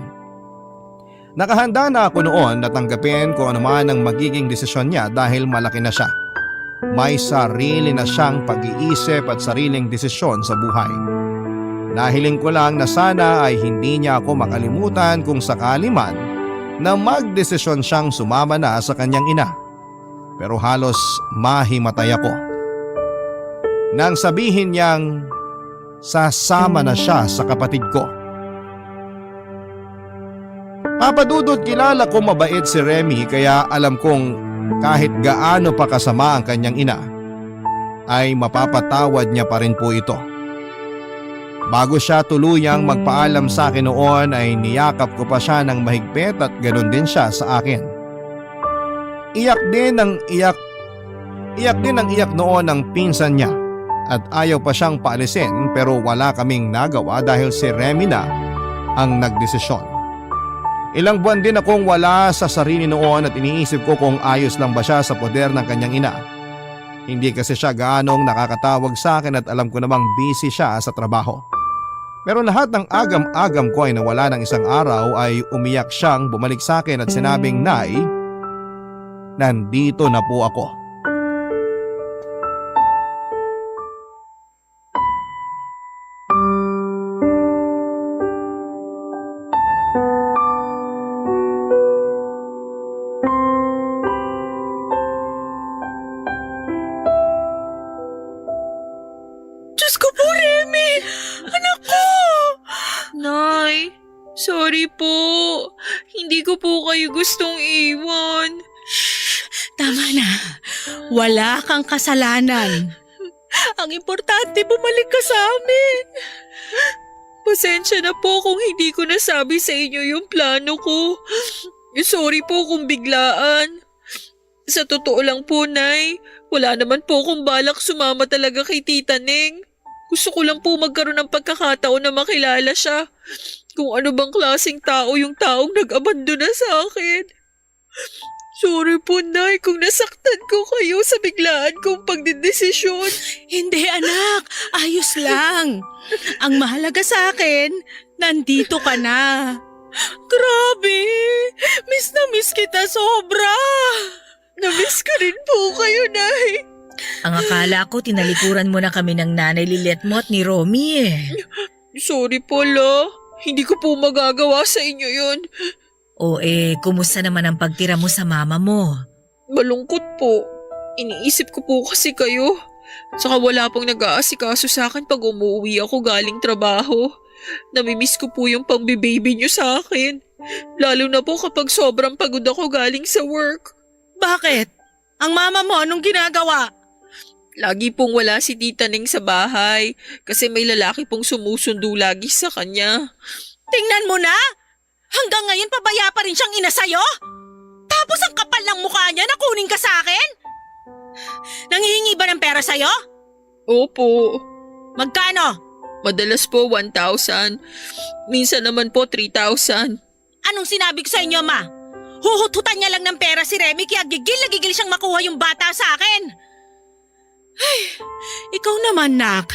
Nakahanda na ako noon na tanggapin kung ano man ang magiging desisyon niya dahil malaki na siya. May sarili na siyang pag-iisip at sariling desisyon sa buhay. Nahiling ko lang na sana ay hindi niya ako makalimutan kung sakali man na magdesisyon siyang sumama na sa kanyang ina. Pero halos mahimatay ako nang sabihin niyang sasama na siya sa kapatid ko. Papadudot, kilala ko mabait si Remy kaya alam kong kahit gaano pa kasama ang kanyang ina ay mapapatawad niya pa rin po ito. Bago siya tuluyang magpaalam sa akin noon ay niyakap ko pa siya ng mahigpit at ganoon din siya sa akin. Iyak din ang iyak noon ang pinsan niya at ayaw pa siyang paalisin pero wala kaming nagawa dahil si Remy na ang nagdesisyon. Ilang buwan din akong wala sa sarili noon at iniisip ko kung ayos lang ba siya sa poder ng kanyang ina. Hindi kasi siya gaanong nakakatawag sa akin at alam ko namang busy siya sa trabaho. Pero lahat ng agam-agam ko ay nawala ng isang araw ay umiyak siyang bumalik sa akin at sinabing, "Nay, nandito na po ako." Diyos ko po, Remy! Anak ko! Nay, sorry po. Hindi ko po kayo gustong iwan. Tama na. Wala kang kasalanan. Ang importante, bumalik ka sa amin. Pasensya na po kung hindi ko nasabi sa inyo yung plano ko. Sorry po kung biglaan. Sa totoo lang po, Nay, wala naman po akong balak sumama talaga kay Tita Neng. Gusto ko lang po magkaroon ng pagkakataon na makilala siya. Kung ano bang klaseng tao yung taong nag-abandona sa akin. Sorry po, Nay, kung nasaktan ko kayo sa biglaan kong pagdedesisyon. Hindi, anak. Ayos lang. Ang mahalaga sa akin, nandito ka na. Grabe! Miss na miss kita sobra! Namiss ko rin po kayo, Nay. Ang akala ko tinalikuran mo na kami ng nanay Lilet mo at ni Romy eh. Sorry po, Lo. Hindi ko po magagawa sa inyo yun. O kumusta naman ang pagtira mo sa mama mo? Malungkot po. Iniisip ko po kasi kayo. Saka wala pong nag-aasikaso sa akin pag umuwi ako galing trabaho. Namimiss ko po yung pambibaby niyo sa akin. Lalo na po kapag sobrang pagod ako galing sa work. Bakit? Ang mama mo, anong ginagawa? Lagi pong wala si Tita Neng sa bahay kasi may lalaki pong sumusundo lagi sa kanya. Tingnan mo na! Hanggang ngayon pabaya pa rin siyang ina sa'yo? Tapos ang kapal ng mukha niya na kunin ka sa akin? Nanghihingi ba ng pera sa'yo? Opo. Magkano? Madalas po 1,000. Minsan naman po 3,000. Anong sinabi ko sa inyo, ma? Huhut-hutan niya lang ng pera si Remy kaya gigil na gigil siyang makuha yung bata sa akin. Ay, ikaw naman, nak.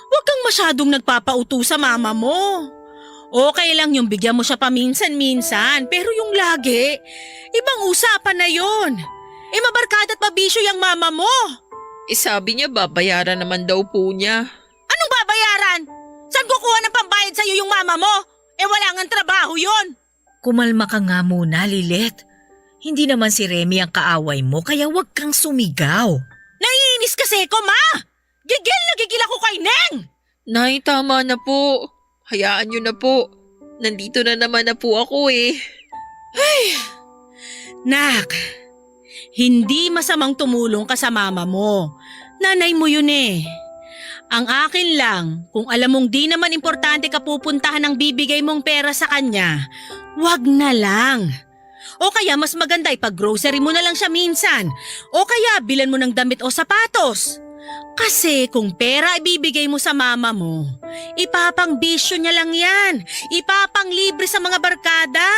Huwag kang masyadong nagpapauto sa mama mo. Okay lang yung bigyan mo siya paminsan-minsan, pero yung lagi, ibang usapan na yon. Mabarkada at mabisyo yung mama mo. Sabi niya babayaran naman daw po niya. Anong babayaran? Saan kukuha ng pambayad sa'yo yung mama mo? Wala ngang trabaho yon. Kumalma ka nga muna, Lilet. Hindi naman si Remy ang kaaway mo kaya huwag kang sumigaw. Naiinis kasi ko, ma! Gigil na gigil ako kay Neng! Nay, tama na po. Hayaan niyo na po. Nandito na naman na po ako eh. Nak, hindi masamang tumulong ka sa mama mo. Nanay mo yun eh. Ang akin lang, kung alam mong di naman importante ka pupuntahan ng bibigay mong pera sa kanya, wag na lang. O kaya mas maganda ipag-grocery mo na lang siya minsan. O kaya bilan mo ng damit o sapatos. Kasi kung pera ibibigay mo sa mama mo, ipapang bisyo niya lang yan. Ipapang libre sa mga barkada.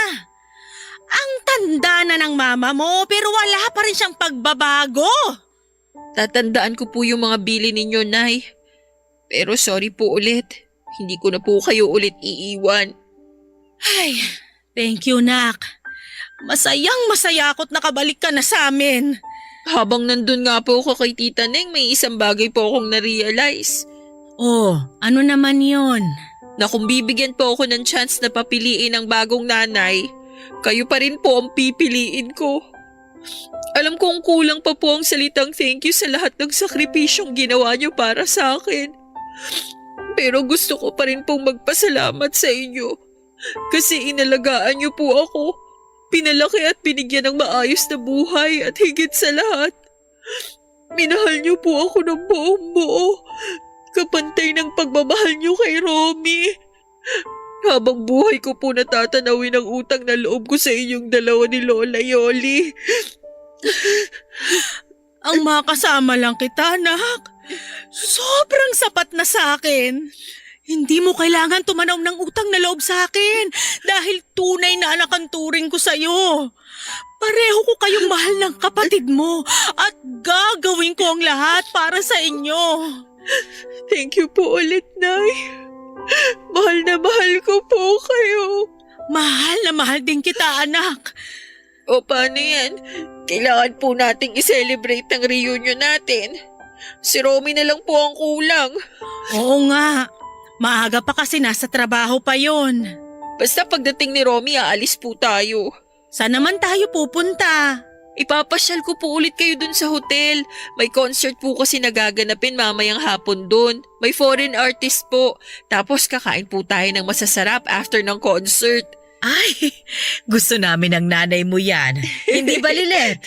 Ang tanda na ng mama mo pero wala pa rin siyang pagbabago. Tatandaan ko po yung mga bili ninyo, Nay. Pero sorry po ulit. Hindi ko na po kayo ulit iiwan. Ay, thank you, Nak. Masayang masaya ako't nakabalik ka na sa amin. Habang nandun nga po ako kay Tita Neng, may isang bagay po akong na-realize. Oh, ano naman yon? Na kung bibigyan po ako ng chance na papiliin ang bagong nanay, kayo pa rin po ang pipiliin ko. Alam kong kulang pa po ang salitang thank you sa lahat ng sakripisyong ginawa niyo para sa akin. Pero gusto ko pa rin pong magpasalamat sa inyo kasi inalagaan niyo po ako. Pinalaki at binigyan ng maayos na buhay at higit sa lahat, minahal niyo po ako ng buong buo. Kapantay ng pagmamahal niyo kay Romy. Habang buhay ko po natatanawin ang utang na loob ko sa inyong dalawa ni Lola Yoli. Ang makasama lang kita, Nak. Sobrang sapat na sa akin. Hindi mo kailangan tumanaw ng utang na loob sa akin dahil tunay na anak ang turing ko sa'yo. Pareho ko kayong mahal ng kapatid mo at gagawin ko ang lahat para sa inyo. Thank you po ulit, Nay. Mahal na mahal ko po kayo. Mahal na mahal din kita, anak. O paano yan? Kailangan po nating i-celebrate ang reunion natin. Si Romy na lang po ang kulang. Oo nga. Maaga pa kasi nasa trabaho pa yon. Basta pagdating ni Romy, aalis po tayo. Saan naman tayo pupunta? Ipapasyal ko po ulit kayo dun sa hotel. May concert po kasi nagaganapin mamayang hapon dun. May foreign artist po. Tapos kakain po tayo ng masasarap after ng concert. Ay, gusto namin ng nanay mo yan. Hindi ba, Lilet?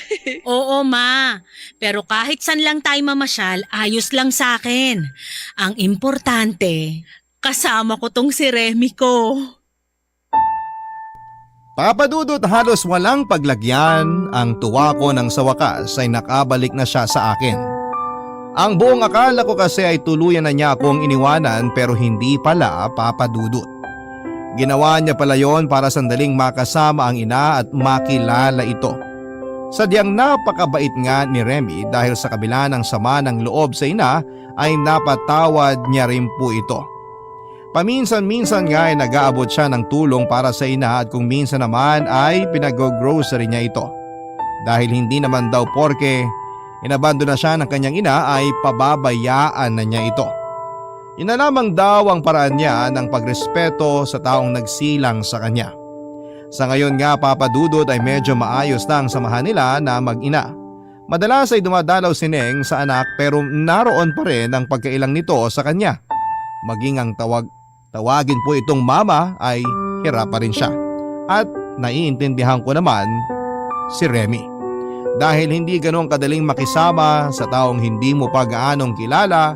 Oo, Ma. Pero kahit saan lang tayo mamasyal, ayos lang sa akin. Ang importante, kasama ko tong si Remy ko. Papadudot halos walang paglagyan ang tuwa ko nang sa wakas ay nakabalik na siya sa akin. Ang buong akala ko kasi ay tuluyan na niya akong iniwanan pero hindi pala, Papadudot. Ginawa niya pala yon para sandaling makasama ang ina at makilala ito. Sadyang napakabait nga ni Remy dahil sa kabila ng sama ng loob sa ina ay napatawad niya rin po ito. Paminsan-minsan nga ay nag-aabot siya ng tulong para sa ina at kung minsan naman ay pinag-grocery niya ito. Dahil hindi naman daw porke inabando na siya ng kanyang ina ay pababayaan na niya ito. Yun na lamang daw ang paraan niya ng pagrespeto sa taong nagsilang sa kanya. Sa ngayon nga, Papadudot, ay medyo maayos na ang samahan nila na mag-ina. Madalas ay dumadalaw si Neng sa anak pero naroon pa rin ang pagkailang nito sa kanya. Maging ang tawagin po itong mama ay hirap pa rin siya. At naiintindihan ko naman si Remy. Dahil hindi ganoon kadaling makisama sa taong hindi mo pa gaanong kilala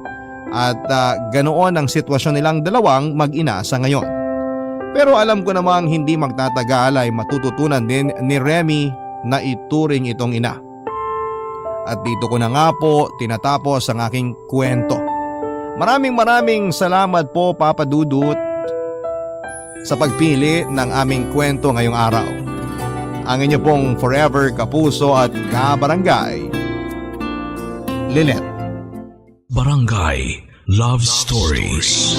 at ganoon ang sitwasyon nilang dalawang mag-ina sa ngayon. Pero alam ko namang hindi magtatagal ay matututunan din ni Remy na ituring itong ina. At dito ko na nga po tinatapos ang aking kwento. Maraming salamat po, Papadudut, sa pagpili ng aming kwento ngayong araw. Ang inyo pong forever kapuso at kabarangay, Lilet. Barangay Love Stories.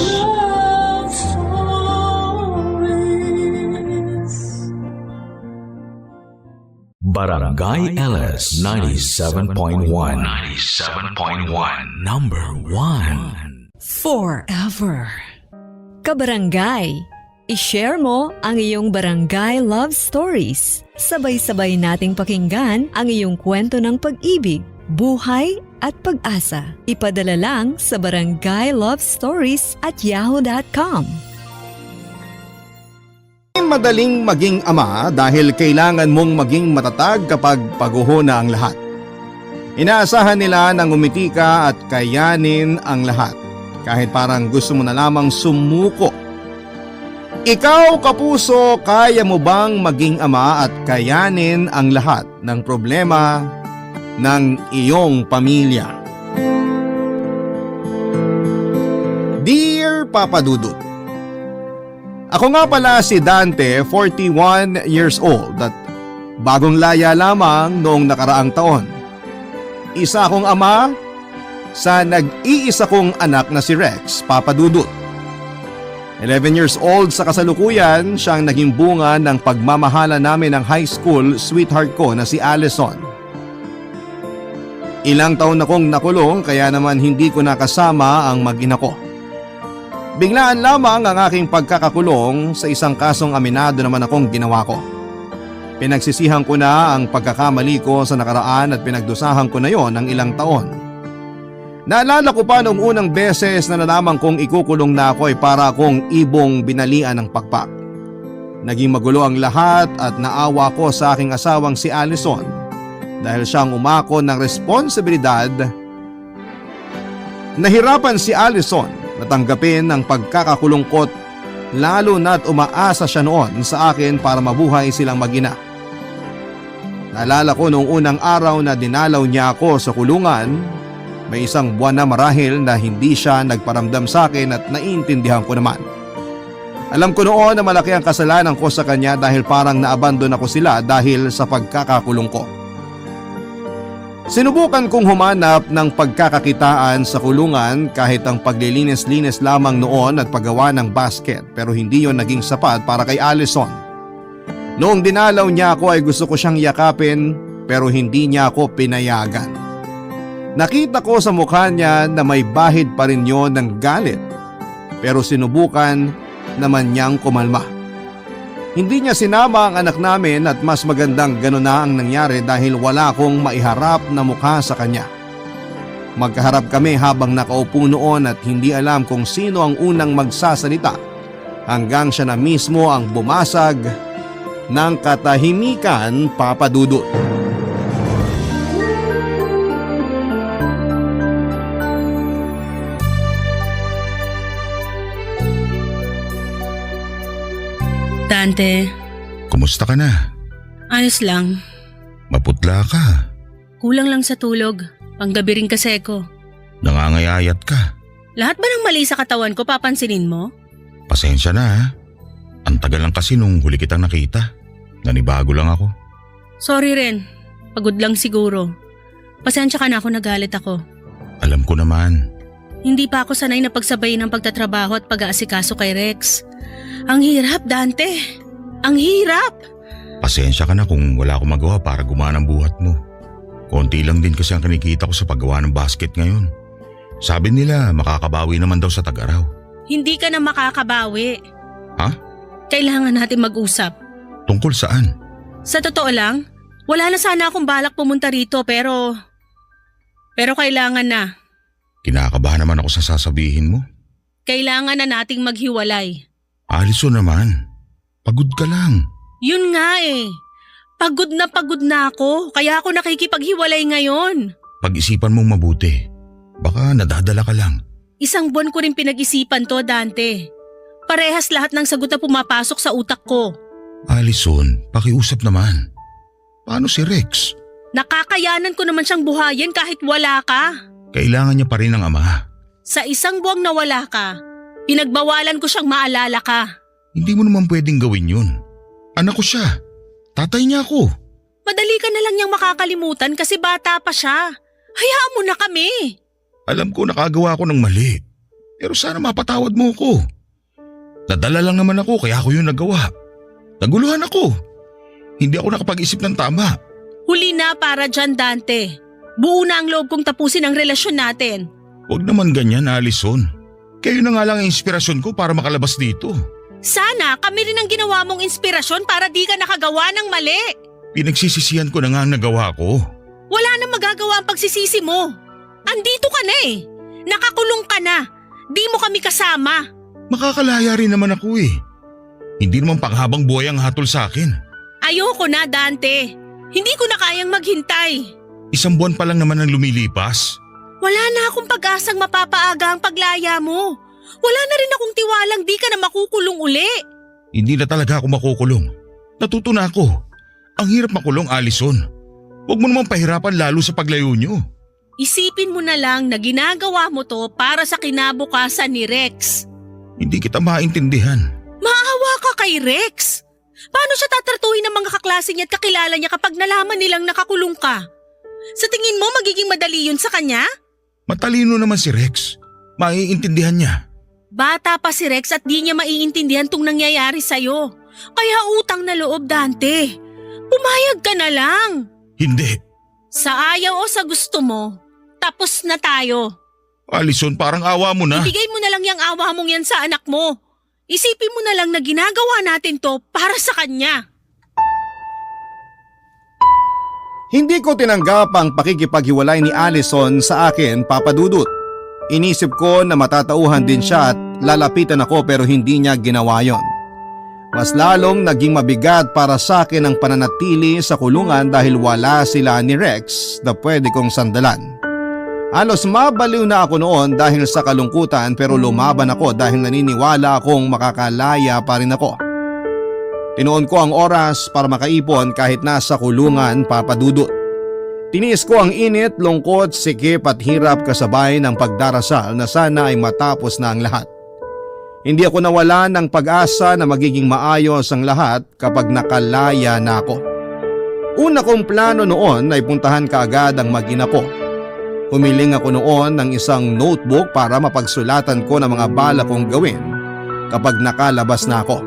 Barangay LS 97.1 Number 1 Forever. Kabarangay, i-share mo ang iyong barangay love stories. Sabay-sabay nating pakinggan ang iyong kwento ng pag-ibig, buhay at pag-asa. Ipadala lang sa barangaylovestories@yahoo.com. Madaling maging ama dahil kailangan mong maging matatag kapag paguhuna ang lahat. Inaasahan nila na ngumiti ka at kayanin ang lahat kahit parang gusto mo na lamang sumuko. Ikaw, kapuso, kaya mo bang maging ama at kayanin ang lahat ng problema ng iyong pamilya? Dear Papadudut, ako nga pala si Dante, 41 years old at bagong laya lamang noong nakaraang taon. Isa akong ama sa nag-iisa kong anak na si Rex, Papa Dudut. 11 years old sa kasalukuyan, siyang naging bunga ng pagmamahala namin ng high school sweetheart ko na si Allison. Ilang taon na kong nakulong kaya naman hindi ko nakasama ang mag-ina ko. Biglaan lamang ang aking pagkakakulong sa isang kasong aminado naman akong ginawa ko. Pinagsisihan ko na ang pagkakamali ko sa nakaraan at pinagdusahan ko na yon ng ilang taon. Naalala ko pa noong unang beses na nalaman kong ikukulong na ako ay para akong ibong binalian ng pakpak. Naging magulo ang lahat at naawa ko sa aking asawang si Allison dahil siyang umako ng responsibilidad. Nahirapan si Allison na tanggapin ang pagkakakulong ko lalo na't umaasa siya noon sa akin para mabuhay silang mag-ina. Naalala ko noong unang araw na dinalaw niya ako sa kulungan, may isang buwan na marahil na hindi siya nagparamdam sa akin at naiintindihan ko naman. Alam ko noon na malaki ang kasalanan ko sa kanya dahil parang naabandon ako sila dahil sa pagkakakulong ko. Sinubukan kong humanap ng pagkakakitaan sa kulungan kahit ang paglilinis-linis lamang noon at paggawa ng basket pero hindi yon naging sapat para kay Allison. Noong dinalaw niya ako ay gusto ko siyang yakapin pero hindi niya ako pinayagan. Nakita ko sa mukha niya na may bahid pa rin yon ng galit pero sinubukan naman niyang kumalma. Hindi niya sinama ang anak namin at mas magandang gano'n na ang nangyari dahil wala akong maiharap na mukha sa kanya. Magkaharap kami habang nakaupo noon at hindi alam kung sino ang unang magsasalita hanggang siya na mismo ang bumasag ng katahimikan, Papa Dudut. Dante, Kumusta ka na? ayos lang. Maputla ka. Kulang lang sa tulog. Panggabi rin kasi ko. Nangangayayat ka. Lahat ba ng mali sa katawan ko papansinin mo? Pasensya na ha. Ang tagal lang kasi nung huli kitang nakita. Nanibago lang ako. Sorry rin. Pagod lang siguro. Pasensya ka na ako, nagalit ako. Alam ko naman. Hindi pa ako sanay na pagsabayin ng pagtatrabaho at pag-aasikaso kay Rex. Ang hirap, Dante. Ang hirap. Pasensya ka na kung wala akong magawa para gumana ang buhat mo. Konti lang din kasi ang kinikita ko sa paggawa ng basket ngayon. Sabi nila makakabawi naman daw sa tag-araw. Hindi ka na makakabawi. Ha? Kailangan natin mag-usap. Tungkol saan? Sa totoo lang, wala na sana akong balak pumunta rito pero kailangan na. Kinakabahan naman ako sa sasabihin mo. Kailangan na nating maghiwalay. Allison naman, pagod ka lang. Yun nga eh. Pagod na ako, kaya ako nakikipaghiwalay ngayon. Pag-isipan mong mabuti. Baka nadadala ka lang. Isang buwan ko rin pinag-isipan to, Dante. Parehas lahat ng sagot na pumapasok sa utak ko. Allison, pakiusap naman. Paano si Rex? Nakakayanan ko naman siyang buhayin kahit wala ka. Kailangan niya pa rin ng ama. Sa isang buwang na wala ka, pinagbawalan ko siyang maalala ka. Hindi mo naman pwedeng gawin yun. Anak ko siya. Tatay niya ako. Madali ka na lang niyang makakalimutan kasi bata pa siya. Hayaan mo na kami. Alam ko nakagawa ako ng mali. Pero sana mapatawad mo ako. Nadala lang naman ako kaya ako yung nagawa. Naguluhan ako. Hindi ako nakapag-isip ng tama. Huli na para dyan, Dante. Buo na ang loob kong tapusin ang relasyon natin. Huwag naman ganyan, Allison. Kayo na nga lang ang inspirasyon ko para makalabas dito. Sana kami rin ang ginawa mong inspirasyon para di ka nakagawa ng mali. Pinagsisisihan ko na nga ang nagawa ko. Wala na magagawa ang pagsisisi mo. Andito ka na eh. Nakakulong ka na. Di mo kami kasama. Makakalaya rin naman ako eh. Hindi naman panghabang buhay ang hatol sa akin. Ayoko na, Dante. Hindi ko na kayang maghintay. Isang buwan pa lang naman ang lumilipas. Wala na akong pag-asang mapapaaga ang paglaya mo. Wala na rin akong tiwalang di ka na makukulong uli. Hindi na talaga ako makukulong. Natuto na ako. Ang hirap makulong, Allison. Huwag mo naman pahirapan lalo sa paglayo niyo. Isipin mo na lang na ginagawa mo to para sa kinabukasan ni Rex. Hindi kita maintindihan. Maawa ka kay Rex. Paano siya tatratuhin ng mga kaklase niya at kakilala niya kapag nalaman nilang nakakulong ka? Sa tingin mo magiging madali yun sa kanya? Matalino naman si Rex. Maiintindihan niya. Bata pa si Rex at di niya maiintindihan tong nangyayari sa'yo. Kaya utang na loob, Dante. Pumayag ka na lang. Hindi. Sa ayaw o sa gusto mo, tapos na tayo. Alison, parang awa mo na. Ibigay mo na lang yung awa mong yan sa anak mo. Isipin mo na lang na ginagawa natin to para sa kanya. Hindi ko tinanggap ang pakikipaghiwalay ni Allison sa akin, Papa Dudut. Inisip ko na matatauhan din siya at lalapitan ako pero hindi niya ginawa yon. Mas lalong naging mabigat para sa akin ang pananatili sa kulungan dahil wala sila ni Rex na pwede kong sandalan. Halos mabaliw na ako noon dahil sa kalungkutan pero lumaban ako dahil naniniwala akong makakalaya pa rin ako. Tinuon ko ang oras para makaipon kahit nasa kulungan, Papa Dudut. Tiniis ko ang init, lungkot, sikip at hirap kasabay ng pagdarasal na sana ay matapos na ang lahat. Hindi ako nawala ng pag-asa na magiging maayos ang lahat kapag nakalaya na ako. Una kong plano noon ay puntahan kaagad ang mag-ina ko. Humiling ako noon ng isang notebook para mapagsulatan ko ng mga bala kong gawin kapag nakalabas na ako.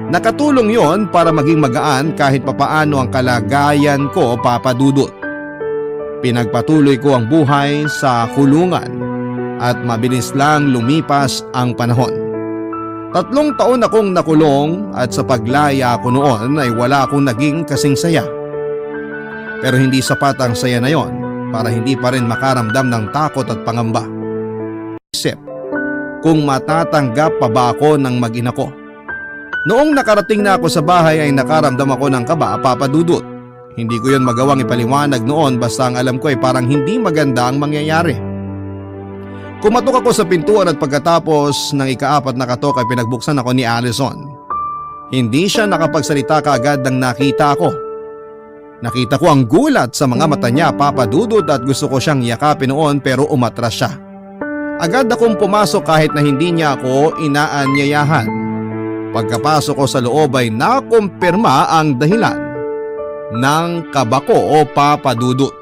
Nakatulong yon para maging magaan kahit papaano ang kalagayan ko, Papa Dudut. Pinagpatuloy ko ang buhay sa kulungan at mabilis lang lumipas ang panahon. 3 taon akong nakulong at sa paglaya ko noon ay wala akong naging kasing saya. Pero hindi sapat ang saya na yon para hindi pa rin makaramdam ng takot at pangamba. Isip kung matatanggap pa ba ako ng mag-ina ko. Noong nakarating na ako sa bahay ay nakaramdam ako ng kaba, Papa Dudut. Hindi ko yon magawang ipaliwanag noon basta ang alam ko ay parang hindi maganda ang mangyayari. Kumatok ako sa pintuan at pagkatapos ng ika-4 na katok ay pinagbuksan ako ni Allison. Hindi siya nakapagsalita kaagad nang nakita ako. Nakita ko ang gulat sa mga mata niya, Papa Dudut, at gusto ko siyang yakapin noon pero umatras siya. Agad akong pumasok kahit na hindi niya ako inaanyayahan. Pagkapasok ko sa loob ay nakumpirma ang dahilan ng kaba ko, o Papa Dudut.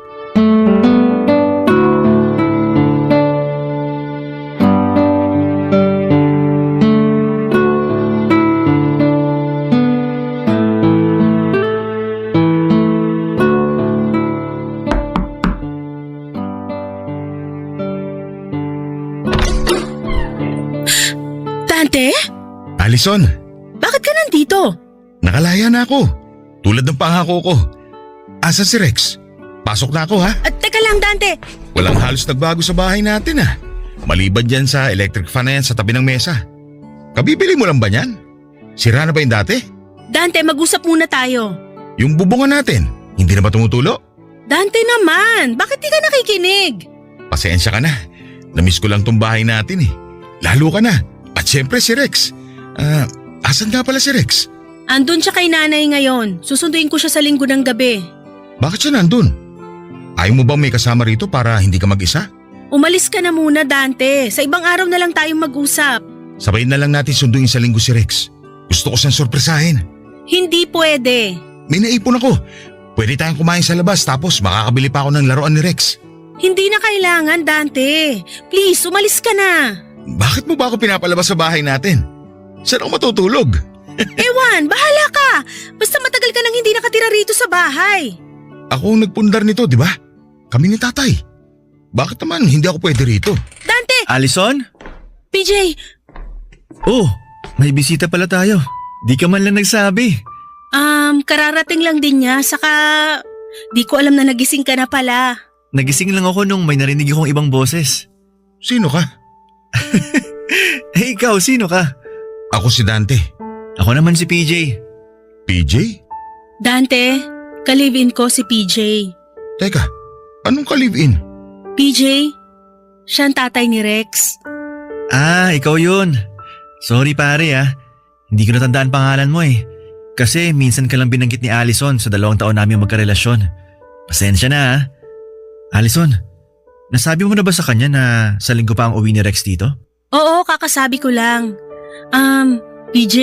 Dante? Alison, Bakit ka nandito? nakalaya na ako. Tulad ng pangako ko. Asan si Rex? Pasok na ako, ha? At teka lang, Dante. Walang halos nagbago sa bahay natin, ha? Maliban dyan sa electric fan na yan sa tabi ng mesa. Kabibili mo lang ba yan? Sira na ba yung dati? Dante, mag-usap muna tayo. Yung bubungan natin, hindi na ba tumutulo? Dante naman, bakit di ka nakikinig? Pasensya ka na. Namiss ko lang tong bahay natin, eh. Lalo ka na. At syempre si Rex. Asan nga pala si Rex? Andun siya kay nanay ngayon. Susunduin ko siya sa linggo ng gabi. Bakit siya nandun? Ayaw mo bang may kasama rito para hindi ka mag-isa? Umalis ka na muna, Dante. Sa ibang araw na lang tayong mag-usap. Sabayin na lang natin sunduin sa linggo si Rex. Gusto ko siyang sorpresahin. Hindi pwede. May naipon ako. Pwede tayong kumain sa labas tapos makakabili pa ako ng laruan ni Rex. Hindi na kailangan, Dante. Please, umalis ka na. Bakit mo ba ako pinapalabas sa bahay natin? Saan ako matutulog? Ewan, bahala ka. Basta matagal ka nang hindi nakatira rito sa bahay. Ako ang nagpundar nito, di ba? Kami ni tatay. Bakit naman hindi ako pwede rito? Dante! Allison? PJ! Oh, may bisita pala tayo. Di ka man lang nagsabi. Kararating lang din niya. Saka, di ko alam na nagising ka na pala. Nagising lang ako nung may narinig akong ibang boses. Sino ka? Eh ikaw, sino ka? Ako si Dante. Ako naman si PJ. PJ? Dante, ka-live-in ko si PJ. Teka, anong ka-live-in? PJ, siya ang tatay ni Rex. Ah, ikaw yun. Sorry pare Hindi ko natandaan pangalan mo eh. Kasi minsan ka lang binanggit ni Allison sa 2 taon namin magkarelasyon. Pasensya na Allison, nasabi mo na ba sa kanya na sa linggo pa ang uwi ni Rex dito? Oo, kakasabi ko lang. PJ,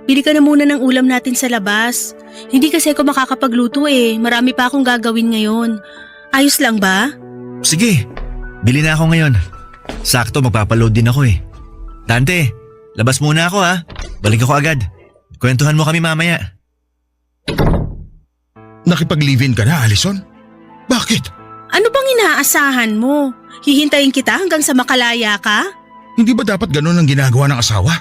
bili ka na muna ng ulam natin sa labas. Hindi kasi ako makakapagluto eh. Marami pa akong gagawin ngayon. Ayos lang ba? Sige, bili na ako ngayon. Sakto magpapaload din ako eh. Dante, labas muna ako ha. Balik ako agad. Kwentuhan mo kami mamaya. Nakipag-live-in ka na, Allison? Bakit? Ano bang inaasahan mo? Hihintayin kita hanggang sa makalaya ka? Hindi ba dapat ganun ang ginagawa ng asawa?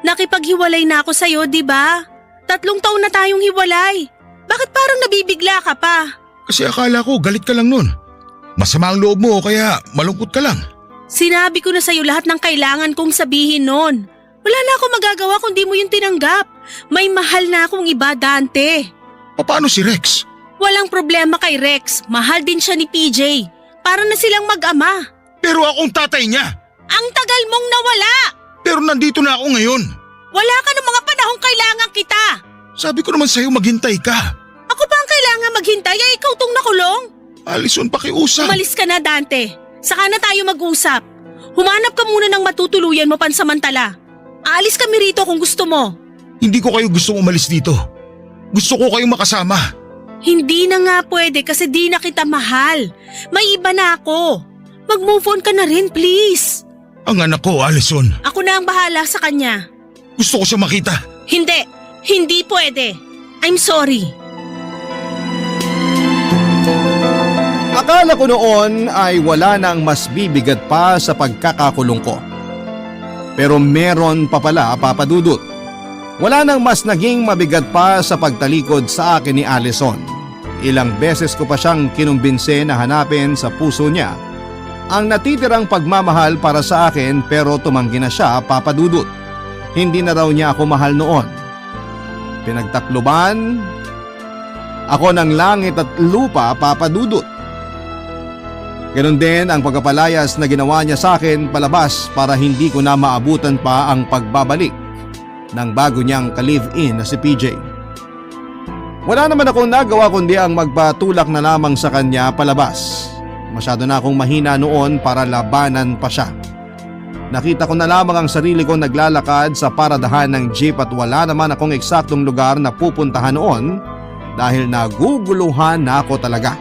Nakipaghiwalay na ako sa'yo, di ba? 3 taon na tayong hiwalay. Bakit parang nabibigla ka pa? Kasi akala ko galit ka lang nun. Masama ang loob mo kaya malungkot ka lang. Sinabi ko na sa'yo lahat ng kailangan kong sabihin nun. Wala na akong magagawa kung di mo yung tinanggap. May mahal na akong iba, Dante. Paano si Rex? Walang problema kay Rex. Mahal din siya ni PJ. Para na silang mag-ama. Pero akong tatay niya. Ang tagal mong nawala. Pero nandito na ako ngayon. Wala ka ng mga panahong kailangan kita. Sabi ko naman sa'yo maghintay ka. Ako pa ang kailangan maghintay ay ikaw tong nakulong. Allison, pakiusap. Umalis ka na, Dante. Saka na tayo mag-usap. Humanap ka muna ng matutuluyan mo pansamantala. Aalis kami rito kung gusto mo. Hindi ko kayo gustong umalis dito. Gusto ko kayong makasama. Hindi na nga pwede kasi di na kita mahal. May iba na ako. Mag-move on ka na rin, please. Ang anak ko, Allison. Ako na ang bahala sa kanya. Gusto ko siya makita. Hindi. Hindi pwede. I'm sorry. Akala ko noon ay wala nang mas bibigat pa sa pagkakakulong ko. Pero meron pa pala, Papa Dudut. Wala nang mas naging mabigat pa sa pagtalikod sa akin ni Allison. Ilang beses ko pa siyang kinumbinse na hanapin sa puso niya ang natitirang pagmamahal para sa akin, pero tumanggi na siya, Papa Dudut. Hindi na raw niya ako mahal noon. Pinagtakloban ako ng langit at lupa, Papa Dudut. Ganon din ang pagpapalayas na ginawa niya sa akin palabas para hindi ko na maabutan pa ang pagbabalik ng bago niyang ka-live-in na si PJ. Wala naman akong nagawa kundi ang magpatulak na lamang sa kanya palabas. Masyado na akong mahina noon para labanan pa siya. Nakita ko na lamang ang sarili ko naglalakad sa paradahan ng jeep at wala naman akong eksaktong lugar na pupuntahan noon dahil naguguluhan na ako talaga.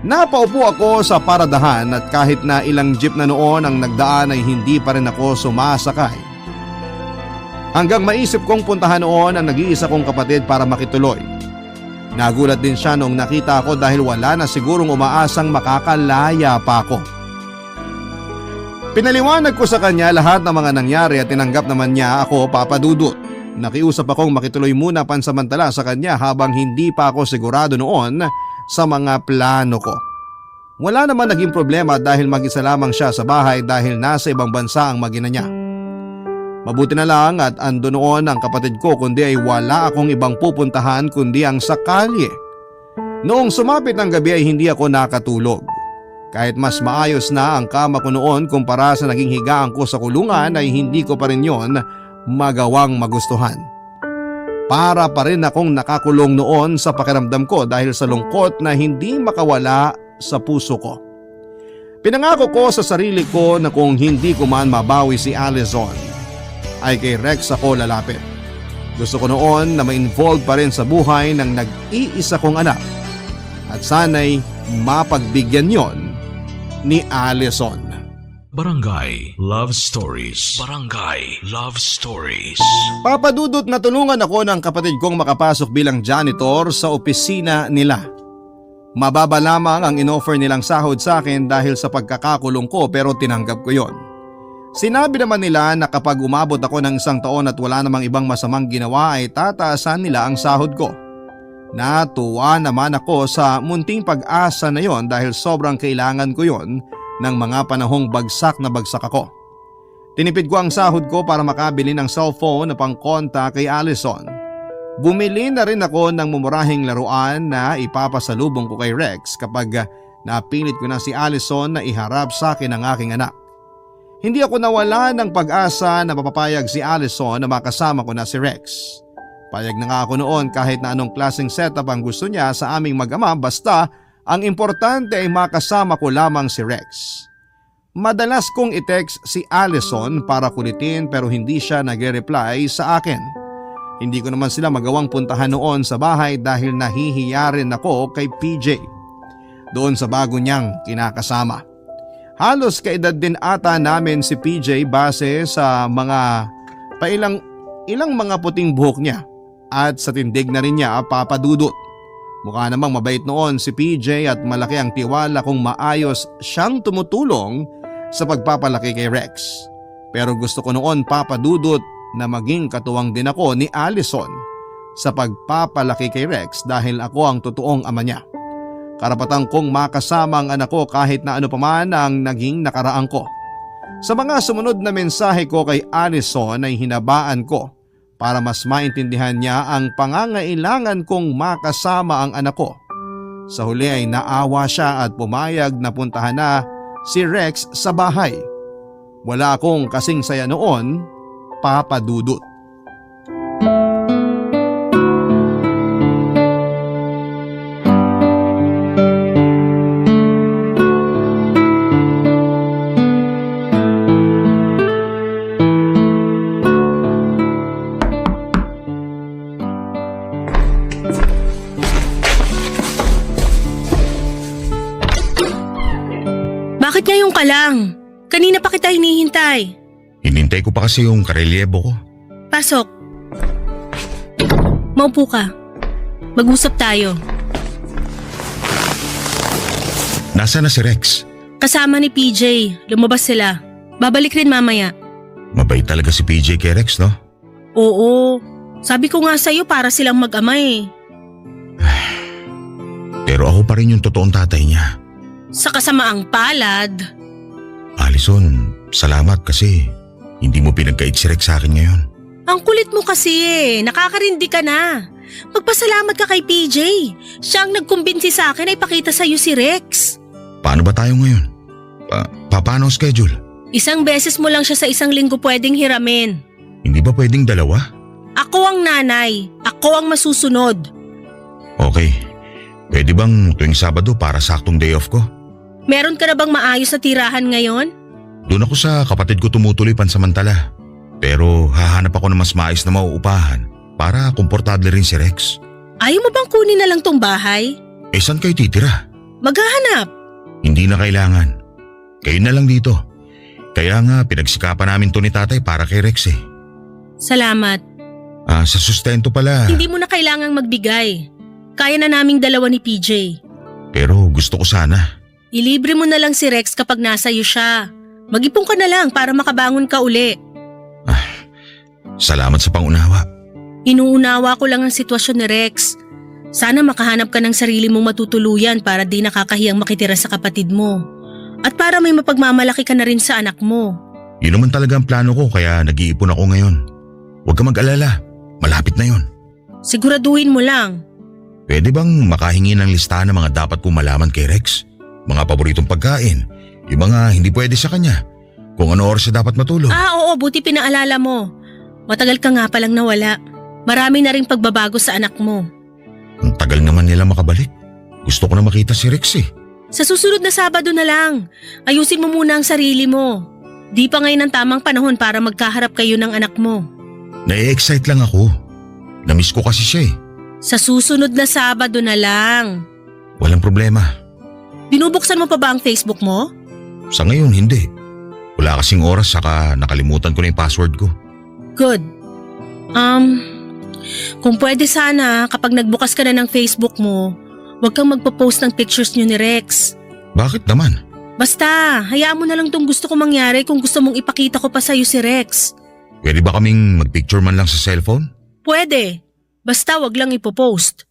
Napaupo ako sa paradahan at kahit na ilang jeep na noon ang nagdaan ay hindi pa rin ako sumasakay. Hanggang maisip kong puntahan noon ang nag-iisa kong kapatid para makituloy. Nagulat din siya noong nakita ako dahil wala na sigurong umaasang makakalaya pa ako. Pinaliwanag ko sa kanya lahat ng mga nangyari at tinanggap naman niya ako, Papa Dudut. Nakiusap akong makituloy muna pansamantala sa kanya habang hindi pa ako sigurado noon sa mga plano ko. Wala naman naging problema dahil mag-isa lamang siya sa bahay dahil nasa ibang bansa ang mag-ina niya. Mabuti na lang at ando noon ang kapatid ko kundi ay wala akong ibang pupuntahan kundi ang sa kalye. Noong sumapit ng gabi ay hindi ako nakatulog. Kahit mas maayos na ang kama ko noon kumpara sa naging higaan ko sa kulungan ay hindi ko pa rin yon magawang magustuhan. Para pa rin akong nakakulong noon sa pakiramdam ko dahil sa lungkot na hindi makawala sa puso ko. Pinangako ko sa sarili ko na kung hindi ko man mabawi si Allison, ay kay Rex ako lalapit. Gusto ko noon na ma-involve pa rin sa buhay ng nag-iisa kong anak at sana'y mapagbigyan yon ni Allison. Barangay Love Stories. Barangay Love Stories. Papa Dudut, natulungan ako ng kapatid kong makapasok bilang janitor sa opisina nila. Mababa lamang ang inoffer nilang sahod sa akin dahil sa pagkakakulong ko pero tinanggap ko yon. Sinabi naman nila na kapag umabot ako ng 1 taon at wala namang ibang masamang ginawa ay tataasan nila ang sahod ko. Natuwa naman ako sa munting pag-asa na yon dahil sobrang kailangan ko yon ng mga panahong bagsak na bagsak ako. Tinipid ko ang sahod ko para makabili ng cellphone na pangkonta kay Allison. Bumili na rin ako ng mumurahing laruan na ipapasalubong ko kay Rex kapag napilit ko na si Allison na iharap sa akin ang aking anak. Hindi ako nawala ng pag-asa na mapapayag si Allison na makasama ko na si Rex. Payag na nga ako noon kahit na anong klaseng setup ang gusto niya sa aming mag-ama basta ang importante ay makasama ko lamang si Rex. Madalas kong i-text si Allison para kulitin pero hindi siya nagre-reply sa akin. Hindi ko naman sila magawang puntahan noon sa bahay dahil nahihiya rin ako kay PJ. doon sa bago niyang kinakasama. Halos kaedad din ata namin si PJ base sa ilang mga puting buhok niya at sa tindig na rin niya papadudot. Mukha namang mabait noon si PJ at malaki ang tiwala kung maayos siyang tumutulong sa pagpapalaki kay Rex. Pero gusto ko noon papadudot na maging katuwang din ako ni Allison sa pagpapalaki kay Rex dahil ako ang totoong ama niya. Karapatan kong makasama ang anak ko kahit na ano pa man ang naging nakaraan ko. Sa mga sumunod na mensahe ko kay Allison ay hinabaan ko para mas maintindihan niya ang pangangailangan kong makasama ang anak ko. Sa huli ay naawa siya at pumayag na puntahan na si Rex sa bahay. Wala akong kasing saya noon, Papa Dudut. Bakit ngayon ka lang? Kanina pa kita hinihintay. Hinintay ko pa kasi yung karelyebo ko. Pasok. Maupo ka. Mag-usap tayo. Nasaan na si Rex? Kasama ni PJ. Lumabas sila. Babalik rin mamaya. Mabait talaga si PJ kay Rex, no? Oo. Sabi ko nga sa'yo para silang mag-ama eh. Pero ako pa rin yung totoong tatay niya. Sa kasamaang palad. Allison, salamat kasi hindi mo pinagkait si Rex sa akin ngayon. Ang kulit mo kasi eh. Nakakarindi ka na. Magpasalamat ka kay PJ. Siya ang nagkumbinsi sa akin ay pakita sa'yo si Rex. Paano ba tayo ngayon? Paano ang schedule? Isang beses mo lang siya sa isang linggo pwedeng hiramin. Hindi ba pwedeng dalawa? Ako ang nanay. Ako ang masusunod. Okay. Pwede bang tuwing Sabado para saktong day off ko? Meron ka na bang maayos na tirahan ngayon? Doon ako sa kapatid ko tumutuloy pansamantala. Pero hahanap ako ng mas maayos na mauupahan para komportable rin si Rex. Ayaw mo bang kunin na lang tong bahay? Eh saan kayo titira? Maghahanap. Hindi na kailangan. Kayo na lang dito. Kaya nga pinagsikapan namin to ni tatay para kay Rex eh. Salamat. Sa sustento pala. Hindi mo na kailangang magbigay. Kaya na naming dalawa ni PJ. Pero gusto ko sana. Ilibre mo na lang si Rex kapag nasa iyo siya. Mag-ipon ka na lang para makabangon ka uli. Salamat sa pangunawa. Inuunawa ko lang ang sitwasyon ni Rex. Sana makahanap ka ng sarili mong matutuluyan para di nakakahiyang makitira sa kapatid mo. At para may mapagmamalaki ka na rin sa anak mo. Yun naman talaga ang plano ko kaya nag-iipon ako ngayon. Huwag ka mag-alala. Malapit na yon. Siguraduhin mo lang. Pwede bang makahingi ng listahan ng mga dapat kong malaman kay Rex? Mga paboritong pagkain, yung mga hindi pwede sa kanya, kung ano oras siya dapat matulog. Oo, buti pinaalala mo. Matagal ka nga palang nawala. Marami na ring pagbabago sa anak mo. Ang tagal naman nila makabalik. Gusto ko na makita si Rex eh. Sa susunod na Sabado na lang. Ayusin mo muna ang sarili mo. Di pa ngayon ang tamang panahon para magkaharap kayo ng anak mo. Na-excite lang ako. Namiss ko kasi siya eh. Sa susunod na Sabado na lang. Walang problema. Binubuksan mo pa ba ang Facebook mo? Sa ngayon hindi. Wala kasing oras saka nakalimutan ko na yung password ko. Good. Kung pwede sana kapag nagbukas ka na ng Facebook mo, huwag kang magpo-post ng pictures niyo ni Rex. Bakit naman? Basta, hayaan mo na lang tong gusto ko mangyari kung gusto mong ipakita ko pa sa'yo si Rex. Pwede ba kaming magpicture man lang sa cellphone? Pwede. Basta wag lang ipopost.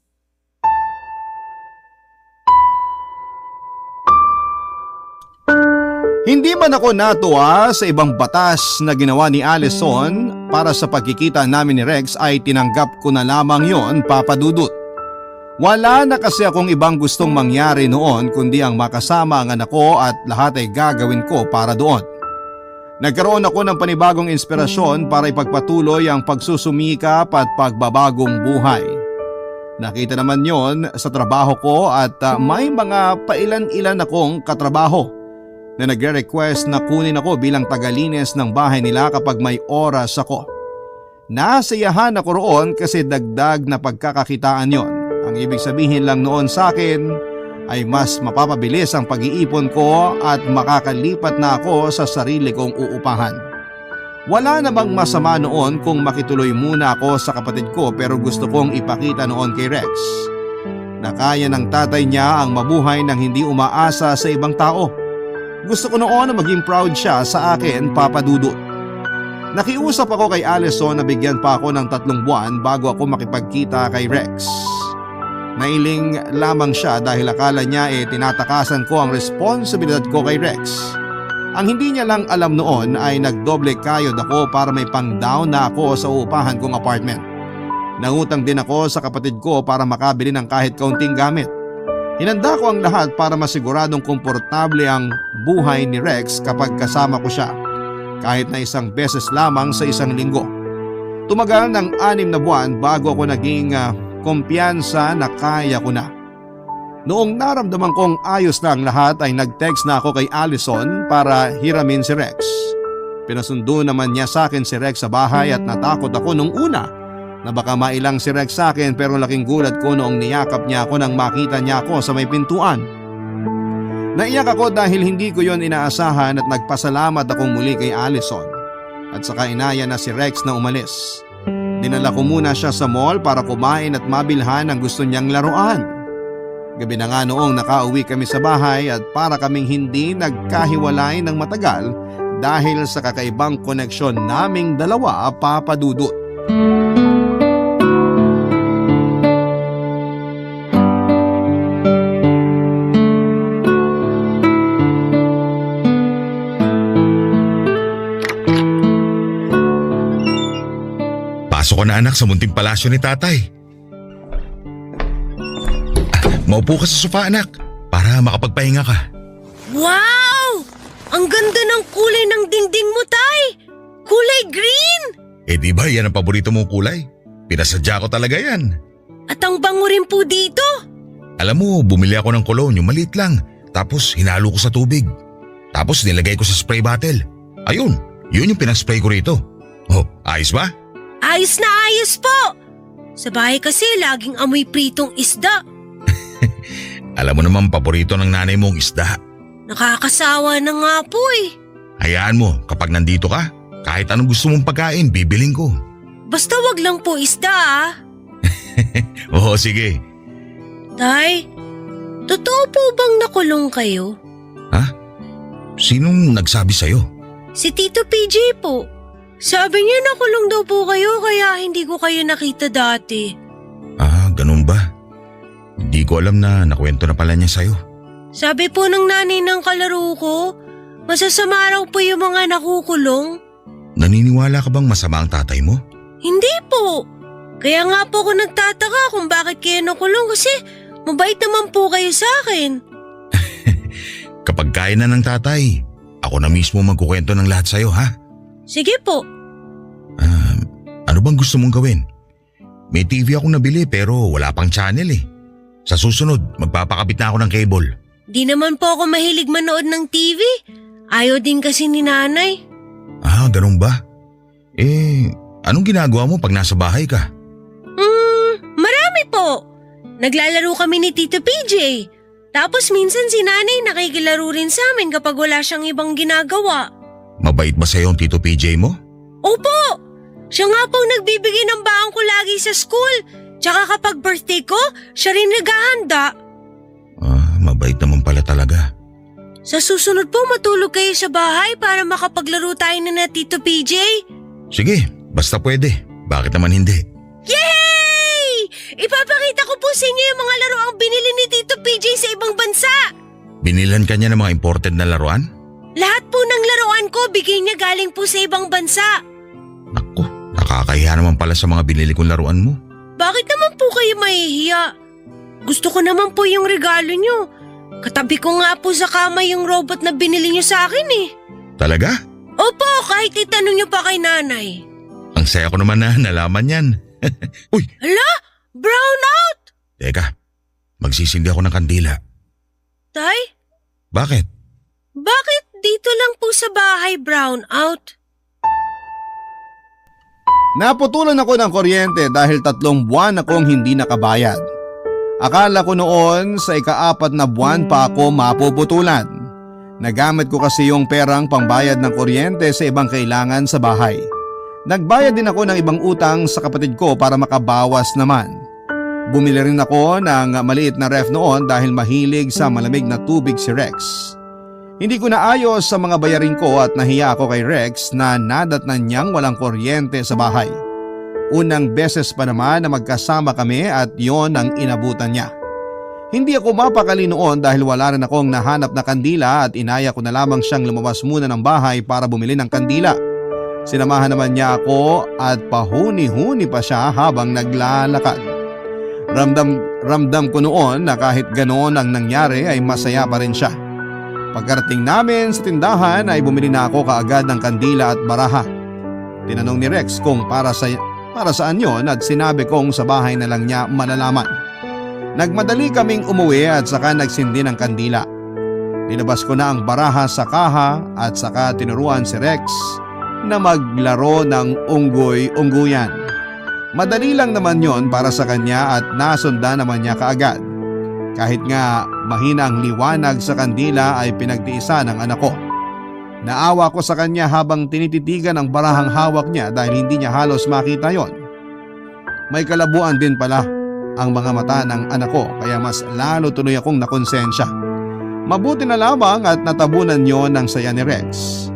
Hindi man ako natuwa sa ibang batas na ginawa ni Allison para sa pagkikita namin ni Rex ay tinanggap ko na lamang yon, Papa Dudut. Wala na kasi akong ibang gustong mangyari noon kundi ang makasama ang anak ko at lahat ay gagawin ko para doon. Nagkaroon ako ng panibagong inspirasyon para ipagpatuloy ang pagsusumikap at pagbabagong buhay. Nakita naman yon sa trabaho ko at may mga pailan-ilan akong katrabaho na nagre-request na kunin ako bilang tagalinis ng bahay nila kapag may oras ako. Nasayahan ako roon kasi dagdag na pagkakakitaan yon. Ang ibig sabihin lang noon sa akin ay mas mapapabilis ang pag-iipon ko at makakalipat na ako sa sarili kong uupahan. Wala na bang masama noon kung makituloy muna ako sa kapatid ko, pero gusto kong ipakita noon kay Rex na kaya ng tatay niya ang mabuhay nang hindi umaasa sa ibang tao. Gusto ko noon na maging proud siya sa akin, Papa Dudut. Nakiusap ako kay Allison na bigyan pa ako ng 3 buwan bago ako makipagkita kay Rex. Nailing lamang siya dahil akala niya tinatakasan ko ang responsibilidad ko kay Rex. Ang hindi niya lang alam noon ay nagdoble kayod ako para may pang-down na ako sa uupahan kong apartment. Nangutang din ako sa kapatid ko para makabili ng kahit kaunting gamit. Hinanda ko ang lahat para masiguradong komportable ang buhay ni Rex kapag kasama ko siya, kahit na 1 beses lamang sa 1 linggo. Tumagal ng 6 na buwan bago ako naging kumpiyansa na kaya ko na. Noong naramdaman kong ayos na ang lahat ay nag-text na ako kay Allison para hiramin si Rex. Pinasundo naman niya sa akin si Rex sa bahay at natakot ako nung una na baka mailang si Rex sa akin, pero laking gulat ko noong niyakap niya ako nang makita niya ako sa may pintuan. Naiyak ako dahil hindi ko yon inaasahan at nagpasalamat akong muli kay Allison at saka inaya na si Rex na umalis. Dinala ko muna siya sa mall para kumain at mabilhan ang gusto niyang laruan. Gabi na nga noong nakauwi kami sa bahay at para kaming hindi nagkahiwalay ng matagal dahil sa kakaibang koneksyon naming dalawa, Papa Dudut. Pasok ko na anak sa munting palasyo ni tatay. Maupo ka sa sofa anak para makapagpahinga ka. Wow! Ang ganda ng kulay ng dingding mo, Tay! Kulay green! Di ba yan ang paborito mong kulay? Pinasadya ko talaga yan. At ang bango rin po dito. Alam mo, bumili ako ng cologne, yung maliit lang. Tapos hinalo ko sa tubig. Tapos nilagay ko sa spray bottle. Ayun, yun yung pinaspray ko rito. Oh, ayos ba? Ayos na ayos po! Sa bahay kasi laging amoy pritong isda. Alam mo naman paborito ng nanay mo ang isda. Nakakasawa na nga po eh. Hayaan mo, kapag nandito ka, kahit anong gusto mong pagkain, bibiling ko. Basta wag lang po isda ah. Oo, sige. Tay, totoo po bang nakulong kayo? Ha? Sinong nagsabi sa'yo? Si Tito PJ po. Sabi niya nakulong daw po kayo kaya hindi ko kayo nakita dati. Ah, ganun ba? Hindi ko alam na nakwento na pala niya sa'yo. Sabi po ng nanay ng kalaro ko, masasama raw po yung mga nakukulong. Naniniwala ka bang masama ang tatay mo? Hindi po. Kaya nga po ako nagtataka kung bakit kayo nakulong kasi mabait naman po kayo sa akin. Kapag kaya na ng tatay, ako na mismo magkukwento ng lahat sa'yo ha? Sige po. Ano bang gusto mong gawin? May TV akong nabili pero wala pang channel eh. Sa susunod, magpapakabit na ako ng cable. Di naman po ako mahilig manood ng TV. Ayaw din kasi ni nanay. Ah, ganun ba? Anong ginagawa mo pag nasa bahay ka? Marami po. Naglalaro kami ni Tito PJ. Tapos minsan si nanay nakikilaro rin sa amin kapag wala siyang ibang ginagawa. Mabait ba sa'yo ang Tito PJ mo? Opo! Siya nga pong nagbibigay ng baon ko lagi sa school. Tsaka kapag birthday ko, siya rin naghahanda. Ah, mabait naman pala talaga. Sa susunod po matulog kayo sa bahay para makapaglaro tayo na Tito PJ. Sige, basta pwede. Bakit naman hindi? Yay! Ipapakita ko po sa inyo yung mga laro ang binili ni Tito PJ sa ibang bansa. Binilan ka niya ng mga imported na laruan? Lahat po ng laruan ko bigay niya galing po sa ibang bansa. Naku, nakakahiya naman pala sa mga binili kong laruan mo. Bakit naman po kayo mahihiya? Gusto ko naman po yung regalo niyo. Katabi ko nga po sa kama yung robot na binili niyo sa akin eh. Talaga? Opo, kahit itanong niyo pa kay nanay. Ang saya ko naman na nalaman yan. Uy! Hala! Brown out! Teka, magsisindi ako ng kandila. Tay? Bakit? Bakit dito lang po sa bahay brown out? Naputulan ako ng kuryente dahil 3 buwan akong hindi nakabayad. Akala ko noon sa ika-4 na buwan pa ako mapuputulan. Nagamit ko kasi yung perang pangbayad ng kuryente sa ibang kailangan sa bahay. Nagbayad din ako ng ibang utang sa kapatid ko para makabawas naman. Bumili rin ako ng maliit na ref noon dahil mahilig sa malamig na tubig si Rex. Hindi ko naayos sa mga bayarin ko at nahiya ako kay Rex na nadatnan niyang walang kuryente sa bahay. Unang beses pa naman na magkasama kami at yon ang inabutan niya. Hindi ako mapakali noon dahil wala rin akong nahanap na kandila at inaya ko na lamang siyang lumabas muna ng bahay para bumili ng kandila. Sinamahan naman niya ako at pahuni-huni pa siya habang naglalakad. Ramdam ko noon na kahit ganoon ang nangyari ay masaya pa rin siya. Pagkarating namin sa tindahan ay bumili na ako kaagad ng kandila at baraha. Tinanong ni Rex kung para saan yon at sinabi kong sa bahay na lang niya malalaman. Nagmadali kaming umuwi at saka nagsindi ng kandila. Nilabas ko na ang baraha sa kaha at saka tinuruan si Rex na maglaro ng unggoy-ungguyan. Madali lang naman yon para sa kanya at nasundan naman niya kaagad. Kahit nga mahina ang liwanag sa kandila ay pinagtiisa ng anak ko. Naawa ko sa kanya habang tinititigan ang barahang hawak niya dahil hindi niya halos makita yon. May kalabuan din pala ang mga mata ng anak ko kaya mas lalo tuloy akong nakonsensya. Mabuti na lamang at natabunan yon ng saya ni Rex.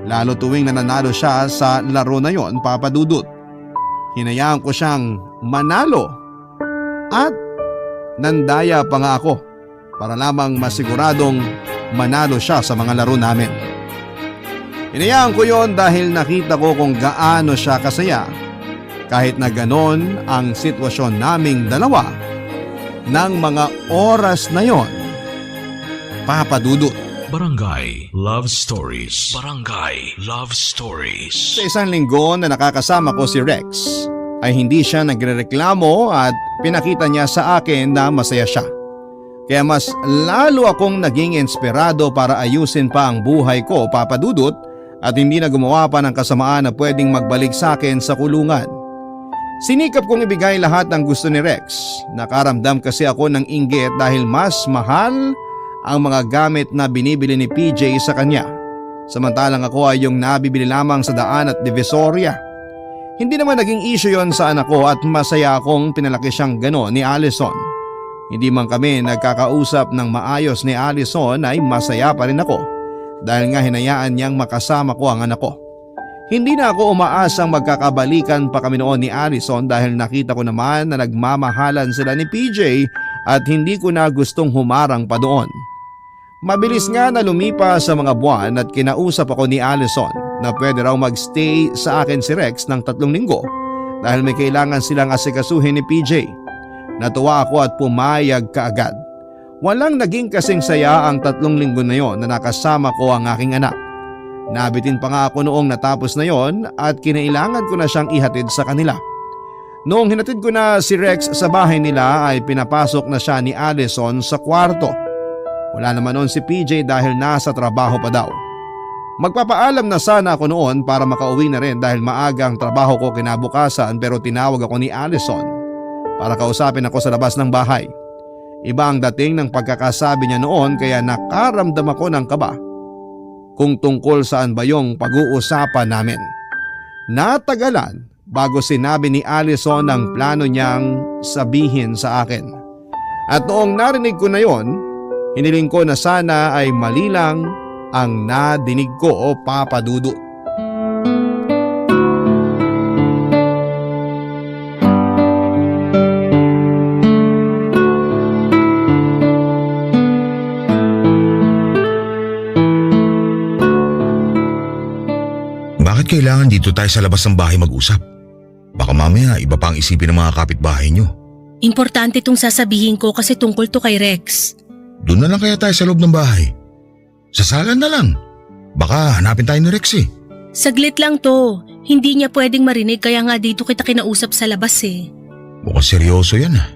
Lalo tuwing nananalo siya sa laro na yon, Papa Dudut. Hinayaan ko siyang manalo at nandaya pa nga ako para lamang masiguradong manalo siya sa mga laro namin. Hinayaan ko yon dahil nakita ko kung gaano siya kasaya kahit na ganon ang sitwasyon naming dalawa ng mga oras na yon, Papa Dudut. Barangay Love Stories. Barangay Love Stories. Sa isang linggo na nakakasama ko si Rex ay hindi siya nagrereklamo at pinakita niya sa akin na masaya siya. Kaya mas lalo akong naging inspirado para ayusin pa ang buhay ko, Papa Dudut, at hindi na gumawa pa ng kasamaan na pwedeng magbalik sa akin sa kulungan. Sinikap kong ibigay lahat ng gusto ni Rex. Nakaramdam kasi ako ng inggit dahil mas mahal ang mga gamit na binibili ni PJ sa kanya. Samantalang ako ay yung nabibili lamang sa daan at Divisoria. Hindi naman naging issue yon sa anak ko at masaya akong pinalaki siyang gano'n ni Allison. Hindi man kami nagkakausap ng maayos ni Allison ay masaya pa rin ako dahil nga hinayaan niyang makasama ko ang anak ko. Hindi na ako umaasang magkakabalikan pa kami noon ni Allison dahil nakita ko naman na nagmamahalan sila ni PJ at hindi ko na gustong humarang pa doon. Mabilis nga na lumipas sa mga buwan at kinausap ako ni Allison na pwede raw magstay sa akin si Rex ng 3 linggo dahil may kailangan silang asikasuhin ni PJ. Natuwa ako at pumayag kaagad. Walang naging kasing saya ang 3 linggo na yon na nakasama ko ang aking anak. Nabitin pa nga ako noong natapos na yon at kinailangan ko na siyang ihatid sa kanila. Noong hinatid ko na si Rex sa bahay nila ay pinapasok na siya ni Allison sa kwarto. Wala naman noon si PJ dahil nasa trabaho pa daw. Magpapaalam na sana ako noon para makauwi na rin dahil maaga ang trabaho ko kinabukasan pero tinawag ako ni Allison para kausapin ako sa labas ng bahay. Iba ang dating ng pagkakasabi niya noon kaya nakaramdam ako ng kaba kung tungkol saan ba yung pag-uusapan namin. Natagalan bago sinabi ni Allison ang plano niyang sabihin sa akin. At noong narinig ko na yon, hiniling ko na sana ay mali lang ang nadinig ko, Papa Dudut. Bakit kailangan dito tayo sa labas ng bahay mag-usap? Baka mamaya iba pa ang isipin ng mga kapitbahay nyo. Importante tong sasabihin ko kasi tungkol to kay Rex. Doon na lang kaya tayo sa loob ng bahay. Sa sala na lang. Baka hanapin tayo ni Rex eh. Saglit lang to. Hindi niya pwedeng marinig kaya nga dito kita kinausap sa labas eh. Mukhang seryoso yan ah.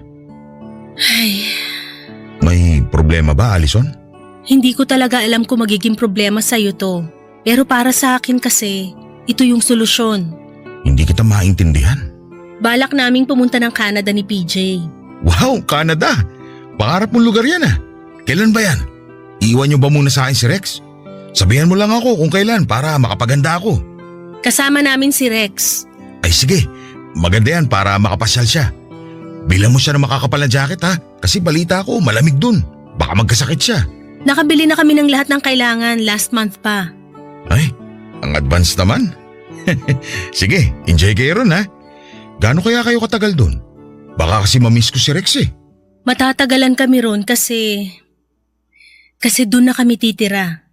Ay, May problema ba, Allison? hindi ko talaga alam kung magiging problema sa'yo to. Pero para sa akin kasi, ito yung solusyon. Hindi kita maintindihan. Balak naming pumunta ng Canada ni PJ. Wow, Canada! Pangarap mong lugar yan ah. Kailan ba yan? Iwan niyo ba muna sa akin si Rex? Sabihan mo lang ako kung kailan para makapaganda ako. Kasama namin si Rex. Ay sige, maganda yan para makapasyal siya. Bilang mo siya ng makakapal na jacket ha, kasi balita ko malamig dun. Baka magkasakit siya. Nakabili na kami ng lahat ng kailangan last month pa. Ay, ang advance naman. Sige, enjoy kayo ron ha. Gaano kaya kayo katagal dun? Baka kasi mamiss ko si Rex eh. Matatagalan kami ron kasi doon na kami titira.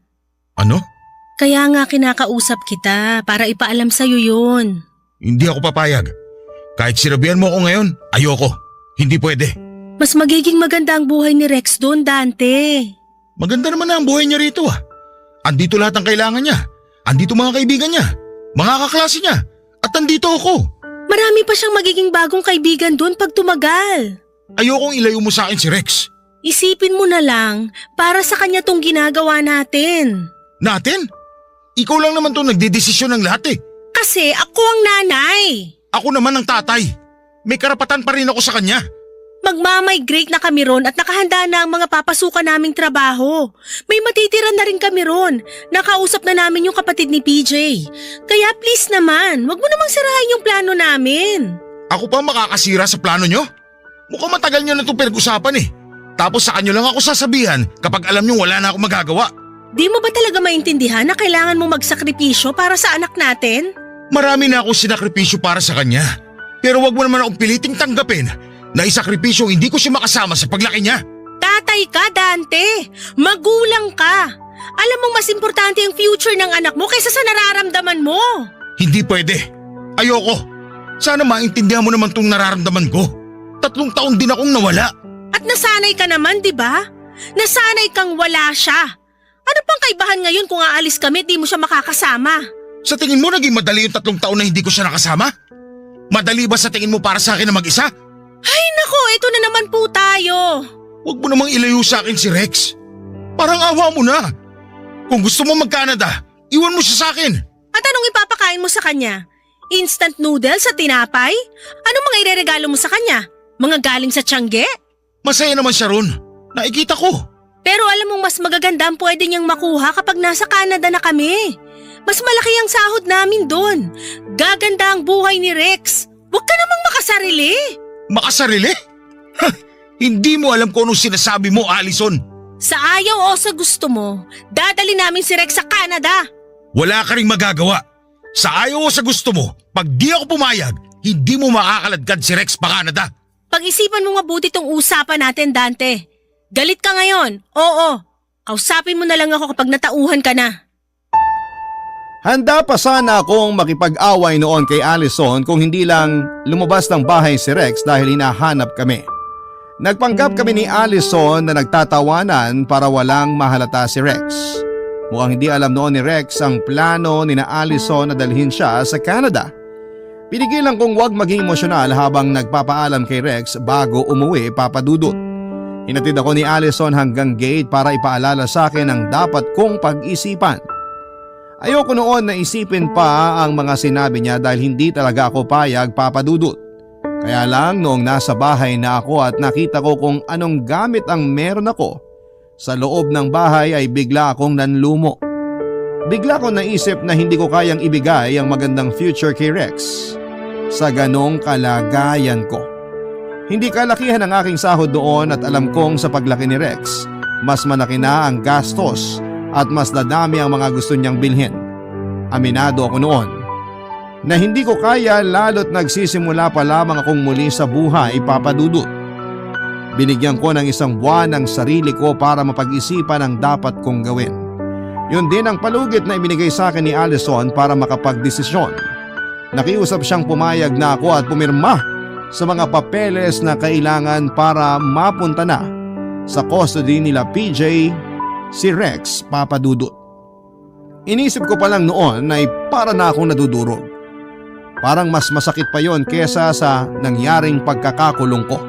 Ano? Kaya nga kinakausap kita para ipaalam sa'yo yun. Hindi ako papayag. Kahit sinabihan mo ako ngayon, ayoko. Hindi pwede. Mas magiging maganda ang buhay ni Rex doon, Dante. Maganda naman na ang buhay niya rito ah. Andito lahat ng kailangan niya. Andito mga kaibigan niya, mga kaklase niya. At andito ako. Marami pa siyang magiging bagong kaibigan doon pag tumagal. Ayokong ilayo mo sa akin si Rex. Isipin mo na lang, para sa kanya tong ginagawa natin. Natin? Ikaw lang naman to nagdedesisyon ng lahat eh. Kasi ako ang nanay. Ako naman ang tatay. May karapatan pa rin ako sa kanya. Magmamigrate na kami ron at nakahanda na ang mga papasukan naming trabaho. May matitira na rin kami ron. Nakausap na namin yung kapatid ni PJ. Kaya please naman, wag mo namang sirahin yung plano namin. Ako pa makakasira sa plano nyo? Mukhang matagal nyo na itong pinag-usapan eh. Tapos sa kanyo lang ako sasabihan kapag alam nyo wala na ako magagawa. Di mo ba talaga maintindihan na kailangan mo magsakripisyo para sa anak natin? Marami na akong sinakripisyo para sa kanya. Pero wag mo naman akong piliting tanggapin na isakripisyo hindi ko siya makasama sa paglaki niya. Tatay ka, Dante. Magulang ka. Alam mong mas importante ang future ng anak mo kaysa sa nararamdaman mo. Hindi pwede. Ayoko. Sana maintindihan mo naman tong nararamdaman ko. 3 taon din akong nawala. At nasanay ka naman, di ba? Nasanay kang wala siya. Ano pang kaibahan ngayon kung aalis kami at di mo siya makakasama? Sa tingin mo naging madali yung 3 taon na hindi ko siya nakasama? Madali ba sa tingin mo para sa akin na mag-isa? Ay nako, ito na naman po tayo. Huwag mo namang ilayo sa akin si Rex. Parang awa mo na. Kung gusto mo mag-Canada, iwan mo siya sa akin. At anong ipapakain mo sa kanya? Instant noodles sa tinapay? Anong mga ireregalo mo sa kanya? Mga galing sa Tiangge? Masaya naman siya ron. Nakikita ko. Pero alam mong mas magaganda ang pwede niyang makuha kapag nasa Canada na kami. Mas malaki ang sahod namin doon. Gaganda ang buhay ni Rex. Huwag ka namang makasarili. Makasarili? Ha, hindi mo alam kung anong sinasabi mo, Allison. Sa ayaw o sa gusto mo, dadali namin si Rex sa Canada. Wala ka ring magagawa. Sa ayaw o sa gusto mo, pag di ako pumayag, hindi mo makakaladkad si Rex pa Canada. Pag-isipan mo mabuti tong usapan natin, Dante. Galit ka ngayon? Oo. Kausapin mo na lang ako kapag natauhan ka na. Handa pa sana akong makipag-away noon kay Allison kung hindi lang lumabas ng bahay si Rex dahil hinahanap kami. Nagpanggap kami ni Allison na nagtatawanan para walang mahalata si Rex. Mukhang hindi alam noon ni Rex ang plano ni na Allison na dalhin siya sa Canada. Pinigilan kong huwag maging emosyonal habang nagpapaalam kay Rex bago umuwi, Papa Dudut. Hinatid ako ni Allison hanggang gate para ipaalala sa akin ang dapat kong pag-isipan. Ayoko noon na isipin pa ang mga sinabi niya dahil hindi talaga ako payag, Papa Dudut. Kaya lang noong nasa bahay na ako at nakita ko kung anong gamit ang meron ako, sa loob ng bahay ay bigla akong nanlumo. Bigla ko naisip na hindi ko kayang ibigay ang magandang future kay Rex sa ganong kalagayan ko. Hindi kalakihan ang aking sahod doon at alam kong sa paglaki ni Rex, mas malaki na ang gastos at mas dadami ang mga gusto niyang bilhin. Aminado ako noon na hindi ko kaya lalo't nagsisimula pa lamang akong muli sa buhay, Papa Dudut. Binigyan ko ng 1 buwan ang sarili ko para mapag-isipan ang dapat kong gawin. Yun din ang palugit na ibinigay sa akin ni Allison para makapagdesisyon. Nakiusap siyang pumayag na ako at pumirma sa mga papeles na kailangan para mapunta na sa custody nila PJ si Rex, Papa Dudut. Inisip ko pa lang noon na para na akong nadudurog. Parang mas masakit pa yon kesa sa nangyaring pagkakakulong ko.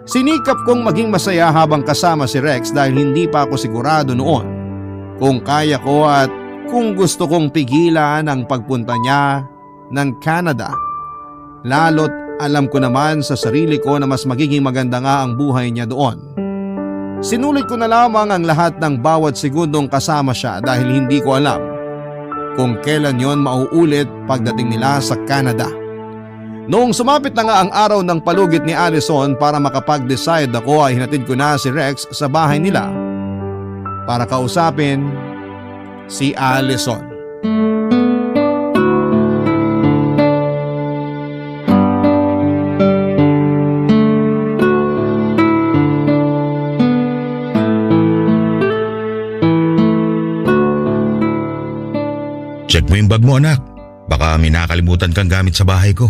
Sinikap kong maging masaya habang kasama si Rex dahil hindi pa ako sigurado noon kung kaya ko at kung gusto kong pigilan ang pagpunta niya ng Canada. Lalo't alam ko naman sa sarili ko na mas magiging maganda nga ang buhay niya doon Sinulit ko na lamang ang lahat ng bawat segundong kasama siya dahil hindi ko alam kung kailan yon mauulit pagdating nila sa Canada. Noong sumapit na nga ang araw ng palugit ni Allison para makapag-decide ako ay hinatid ko na si Rex sa bahay nila para kausapin si Allison. Check mo yung bag mo, anak. Baka may nakalimutan kang gamit sa bahay ko.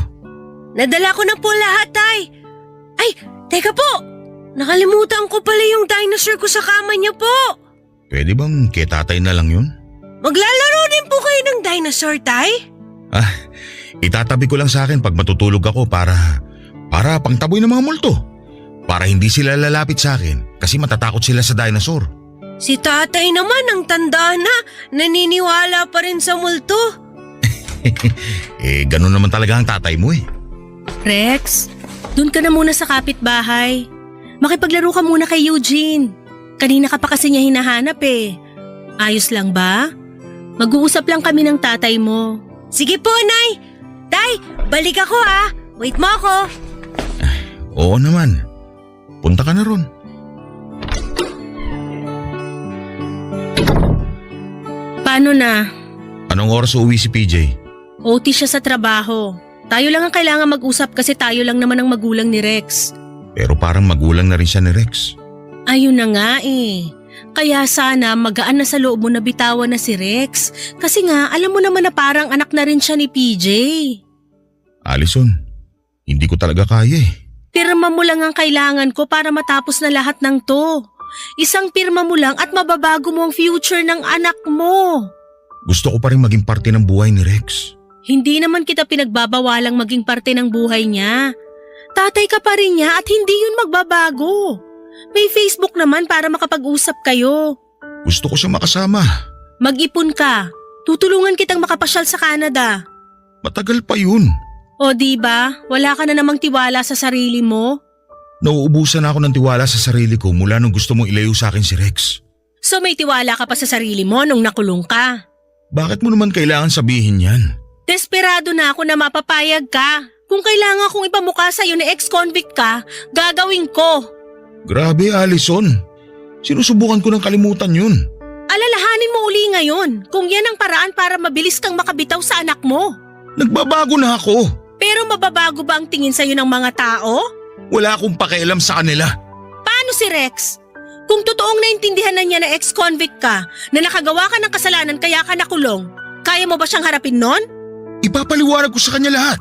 Nadala ko na po lahat, Tay. Ay, teka po. Nakalimutan ko pala yung dinosaur ko sa kama niya po. Pwede bang kay tatay na lang yun? Maglalaro din po kayo ng dinosaur, Tay? Itatabi ko lang sa akin pag matutulog ako para pangtaboy ng mga multo. Para hindi sila lalapit sa akin kasi matatakot sila sa dinosaur. Si tatay naman ang tanda na, naniniwala pa rin sa multo. Ganun naman talaga ang tatay mo eh. Rex, dun ka na muna sa kapitbahay. Makipaglaro ka muna kay Eugene. Kanina ka pa kasi niya hinahanap eh. Ayos lang ba? Mag-uusap lang kami ng tatay mo. Sige po, Nay. Tay, balik ako ah. Wait mo ako. Oo naman. Punta ka na ron. Paano na? Anong oras uuwi si PJ? OT siya sa trabaho. Tayo lang ang kailangan mag-usap kasi tayo lang naman ang magulang ni Rex. Pero parang magulang na rin siya ni Rex. Ayun na nga eh. Kaya sana magaan na sa loob mo na bitawan na si Rex. Kasi nga alam mo naman na parang anak na rin siya ni PJ. Allison, hindi ko talaga kaya eh. Pirma mo lang ang kailangan ko para matapos na lahat ng to. Isang pirma mo lang at mababago mo ang future ng anak mo. Gusto ko pa rin maging parte ng buhay ni Rex. Hindi naman kita pinagbabawalang maging parte ng buhay niya. Tatay ka pa rin niya at hindi yun magbabago. May Facebook naman para makapag-usap kayo. Gusto ko siya makasama. Mag-ipon ka. Tutulungan kitang makapasyal sa Canada. Matagal pa yun. O diba, wala ka na namang tiwala sa sarili mo? Nauubusan ako ng tiwala sa sarili ko mula nung gusto mong ilayo sa akin si Rex. So may tiwala ka pa sa sarili mo nung nakulong ka? Bakit mo naman kailangan sabihin yan? Desperado na ako na mapapayag ka. Kung kailangan kong ipamukha sa'yo na ex-convict ka, gagawin ko. Grabe, Allison. Sinusubukan ko ng kalimutan yun. Alalahanin mo uli ngayon kung yan ang paraan para mabilis kang makabitaw sa anak mo. Nagbabago na ako. Pero mababago ba ang tingin sa'yo ng mga tao? Wala akong pakialam sa kanila. Paano si Rex? Kung totoong naintindihan na niya na ex-convict ka, na nakagawa ka ng kasalanan kaya ka nakulong, kaya mo ba siyang harapin nun? Ipapaliwanag ko sa kanya lahat.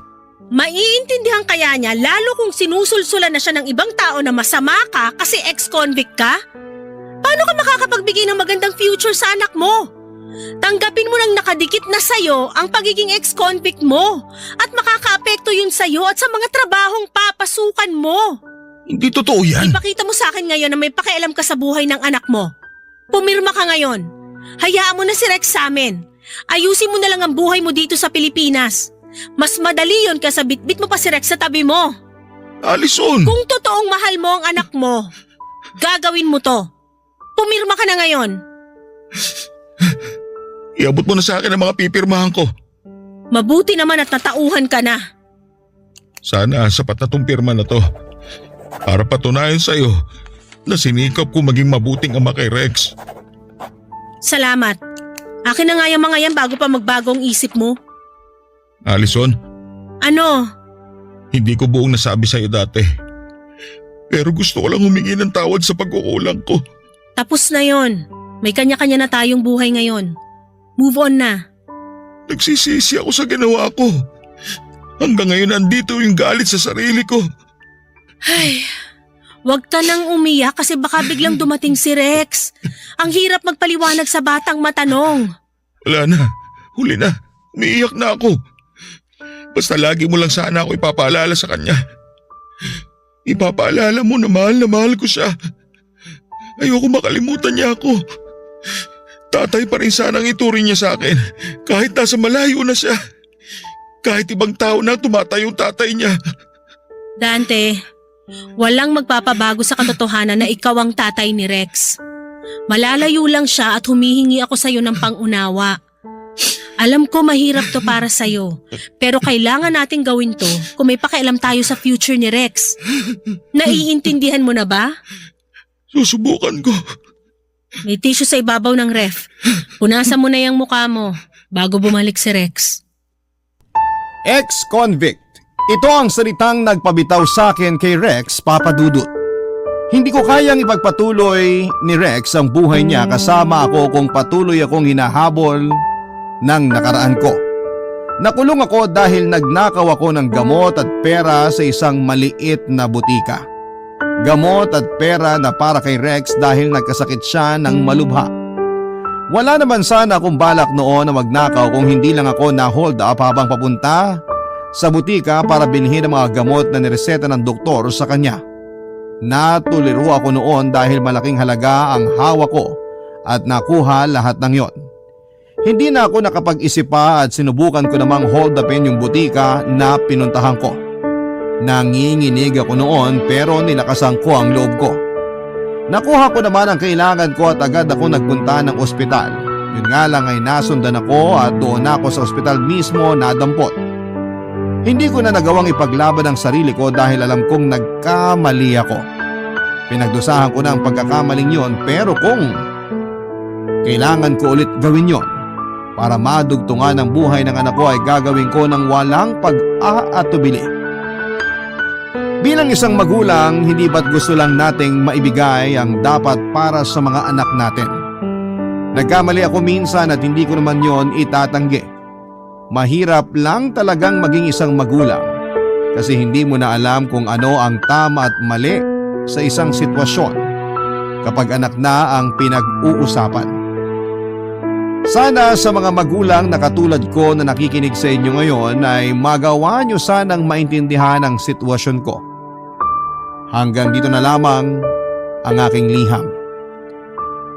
Maiintindihan kaya niya lalo kung sinusulsulan na siya ng ibang tao na masama ka kasi ex-convict ka? Paano ka makakapagbigay ng magandang future sa anak mo? Tanggapin mo nang nakadikit na sa'yo ang pagiging ex-convict mo at makakaapekto yun sa'yo at sa mga trabahong papasukan mo. Hindi totoo yan. Ipakita mo sa akin ngayon na may pakialam ka sa buhay ng anak mo. Pumirma ka ngayon. Hayaan mo na si Rex sa amin. Ayusin mo na lang ang buhay mo dito sa Pilipinas. Mas madali yun kasi bitbit mo pa si Rex sa tabi mo. Allison! Kung totoong mahal mo ang anak mo, gagawin mo to. Pumirma ka na ngayon. Iabot mo na sa akin ang mga pipirmahan ko. Mabuti naman at natauhan ka na. Sana sapat na tong pirma na to. Para patunayan sa'yo na sinikap ko maging mabuting ama kay Rex. Salamat. Akin na nga yung mga yan bago pa magbagong isip mo. Allison, Ano? hindi ko buong nasabi sa'yo dati. Pero gusto ko lang humingi ng tawad sa pagkukulang ko. Tapos na yon. May kanya-kanya na tayong buhay ngayon. Move on na. Nagsisisi ako sa ginawa ko. Hanggang ngayon nandito yung galit sa sarili ko. Ay, wag ka nang umiyak kasi baka biglang dumating si Rex. Ang hirap magpaliwanag sa batang matanong. Wala na, huli na, umiiyak na ako. Basta lagi mo lang sana ako ipapaalala sa kanya. Ipapaalala mo na mahal ko siya. Ayoko makalimutan niya ako. Tatay pa rin sanang ituring niya sa akin kahit nasa malayo na siya. Kahit ibang tao na tumatay yung tatay niya. Dante, Walang magpapabago sa katotohanan na ikaw ang tatay ni Rex. Malalayo lang siya at humihingi ako sa'yo ng pangunawa. Alam ko mahirap to para sa'yo, pero kailangan nating gawin to kung may pakialam tayo sa future ni Rex. Naiintindihan mo na ba? Susubukan ko. May tissue sa ibabaw ng ref. Punasan mo na yung mukha mo bago bumalik si Rex. Ex-convict. Ito ang salitang nagpabitaw sa akin kay Rex, Papa Dudut. Hindi ko kayang ipagpatuloy ni Rex ang buhay niya kasama ako kung patuloy akong hinahabol ng nakaraan ko. Nakulong ako dahil nagnakaw ako ng gamot at pera sa isang maliit na butika. Gamot at pera na para kay Rex dahil nagkasakit siya ng malubha. Wala naman sana akong balak noon na magnakaw kung hindi lang ako na-hold up habang papunta sa butika para bilhin ang mga gamot na nireseta ng doktor sa kanya. Natuliro ako noon dahil malaking halaga ang hawak ko at nakuha lahat ng yon. Hindi na ako nakapag-isip pa at sinubukan ko namang hold upin yung butika na pinuntahan ko. Nanginginig ako noon pero nilakasan ko ang loob ko. Nakuha ko naman ang kailangan ko at agad ako nagpunta ng ospital. Yun nga lang ay nasundan ako at doon ako sa ospital mismo nadampot. Hindi ko na nagawang ipaglaban ang sarili ko dahil alam kong nagkamali ako. Pinagdusahan ko na ang pagkakamaling yon pero kung kailangan ko ulit gawin yon para madugtungan ang buhay ng anak ko ay gagawin ko ng walang pag-aatubili. Bilang isang magulang, hindi ba't gusto lang nating maibigay ang dapat para sa mga anak natin? Nagkamali ako minsan at hindi ko naman yon itatanggi. Mahirap lang talagang maging isang magulang kasi hindi mo na alam kung ano ang tama at mali sa isang sitwasyon kapag anak na ang pinag-uusapan. Sana sa mga magulang na katulad ko na nakikinig sa inyo ngayon ay magawa nyo sanang maintindihan ang sitwasyon ko. Hanggang dito na lamang ang aking liham.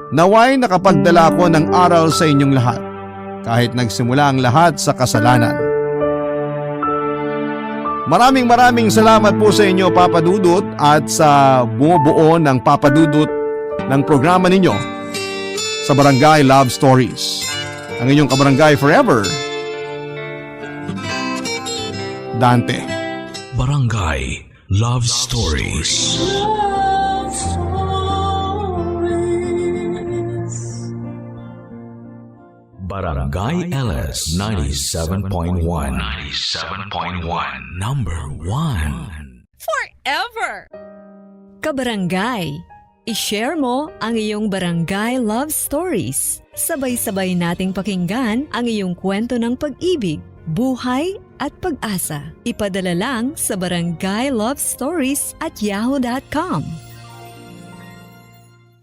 Naway nakapagdala ko ng aral sa inyong lahat kahit nagsimula ang lahat sa kasalanan. Maraming salamat po sa inyo Papa Dudut at sa bumubuo ng Papa Dudut ng programa ninyo sa Barangay Love Stories. Ang inyong kabarangay forever, Dante. Barangay Love Stories. Barangay LS 97.1. 97.1. Number 1. Forever! Kabarangay, i-share mo ang iyong barangay love stories. Sabay-sabay nating pakinggan ang iyong kwento ng pag-ibig, buhay at pag-asa. Ipadala lang sa barangaylovestories@yahoo.com.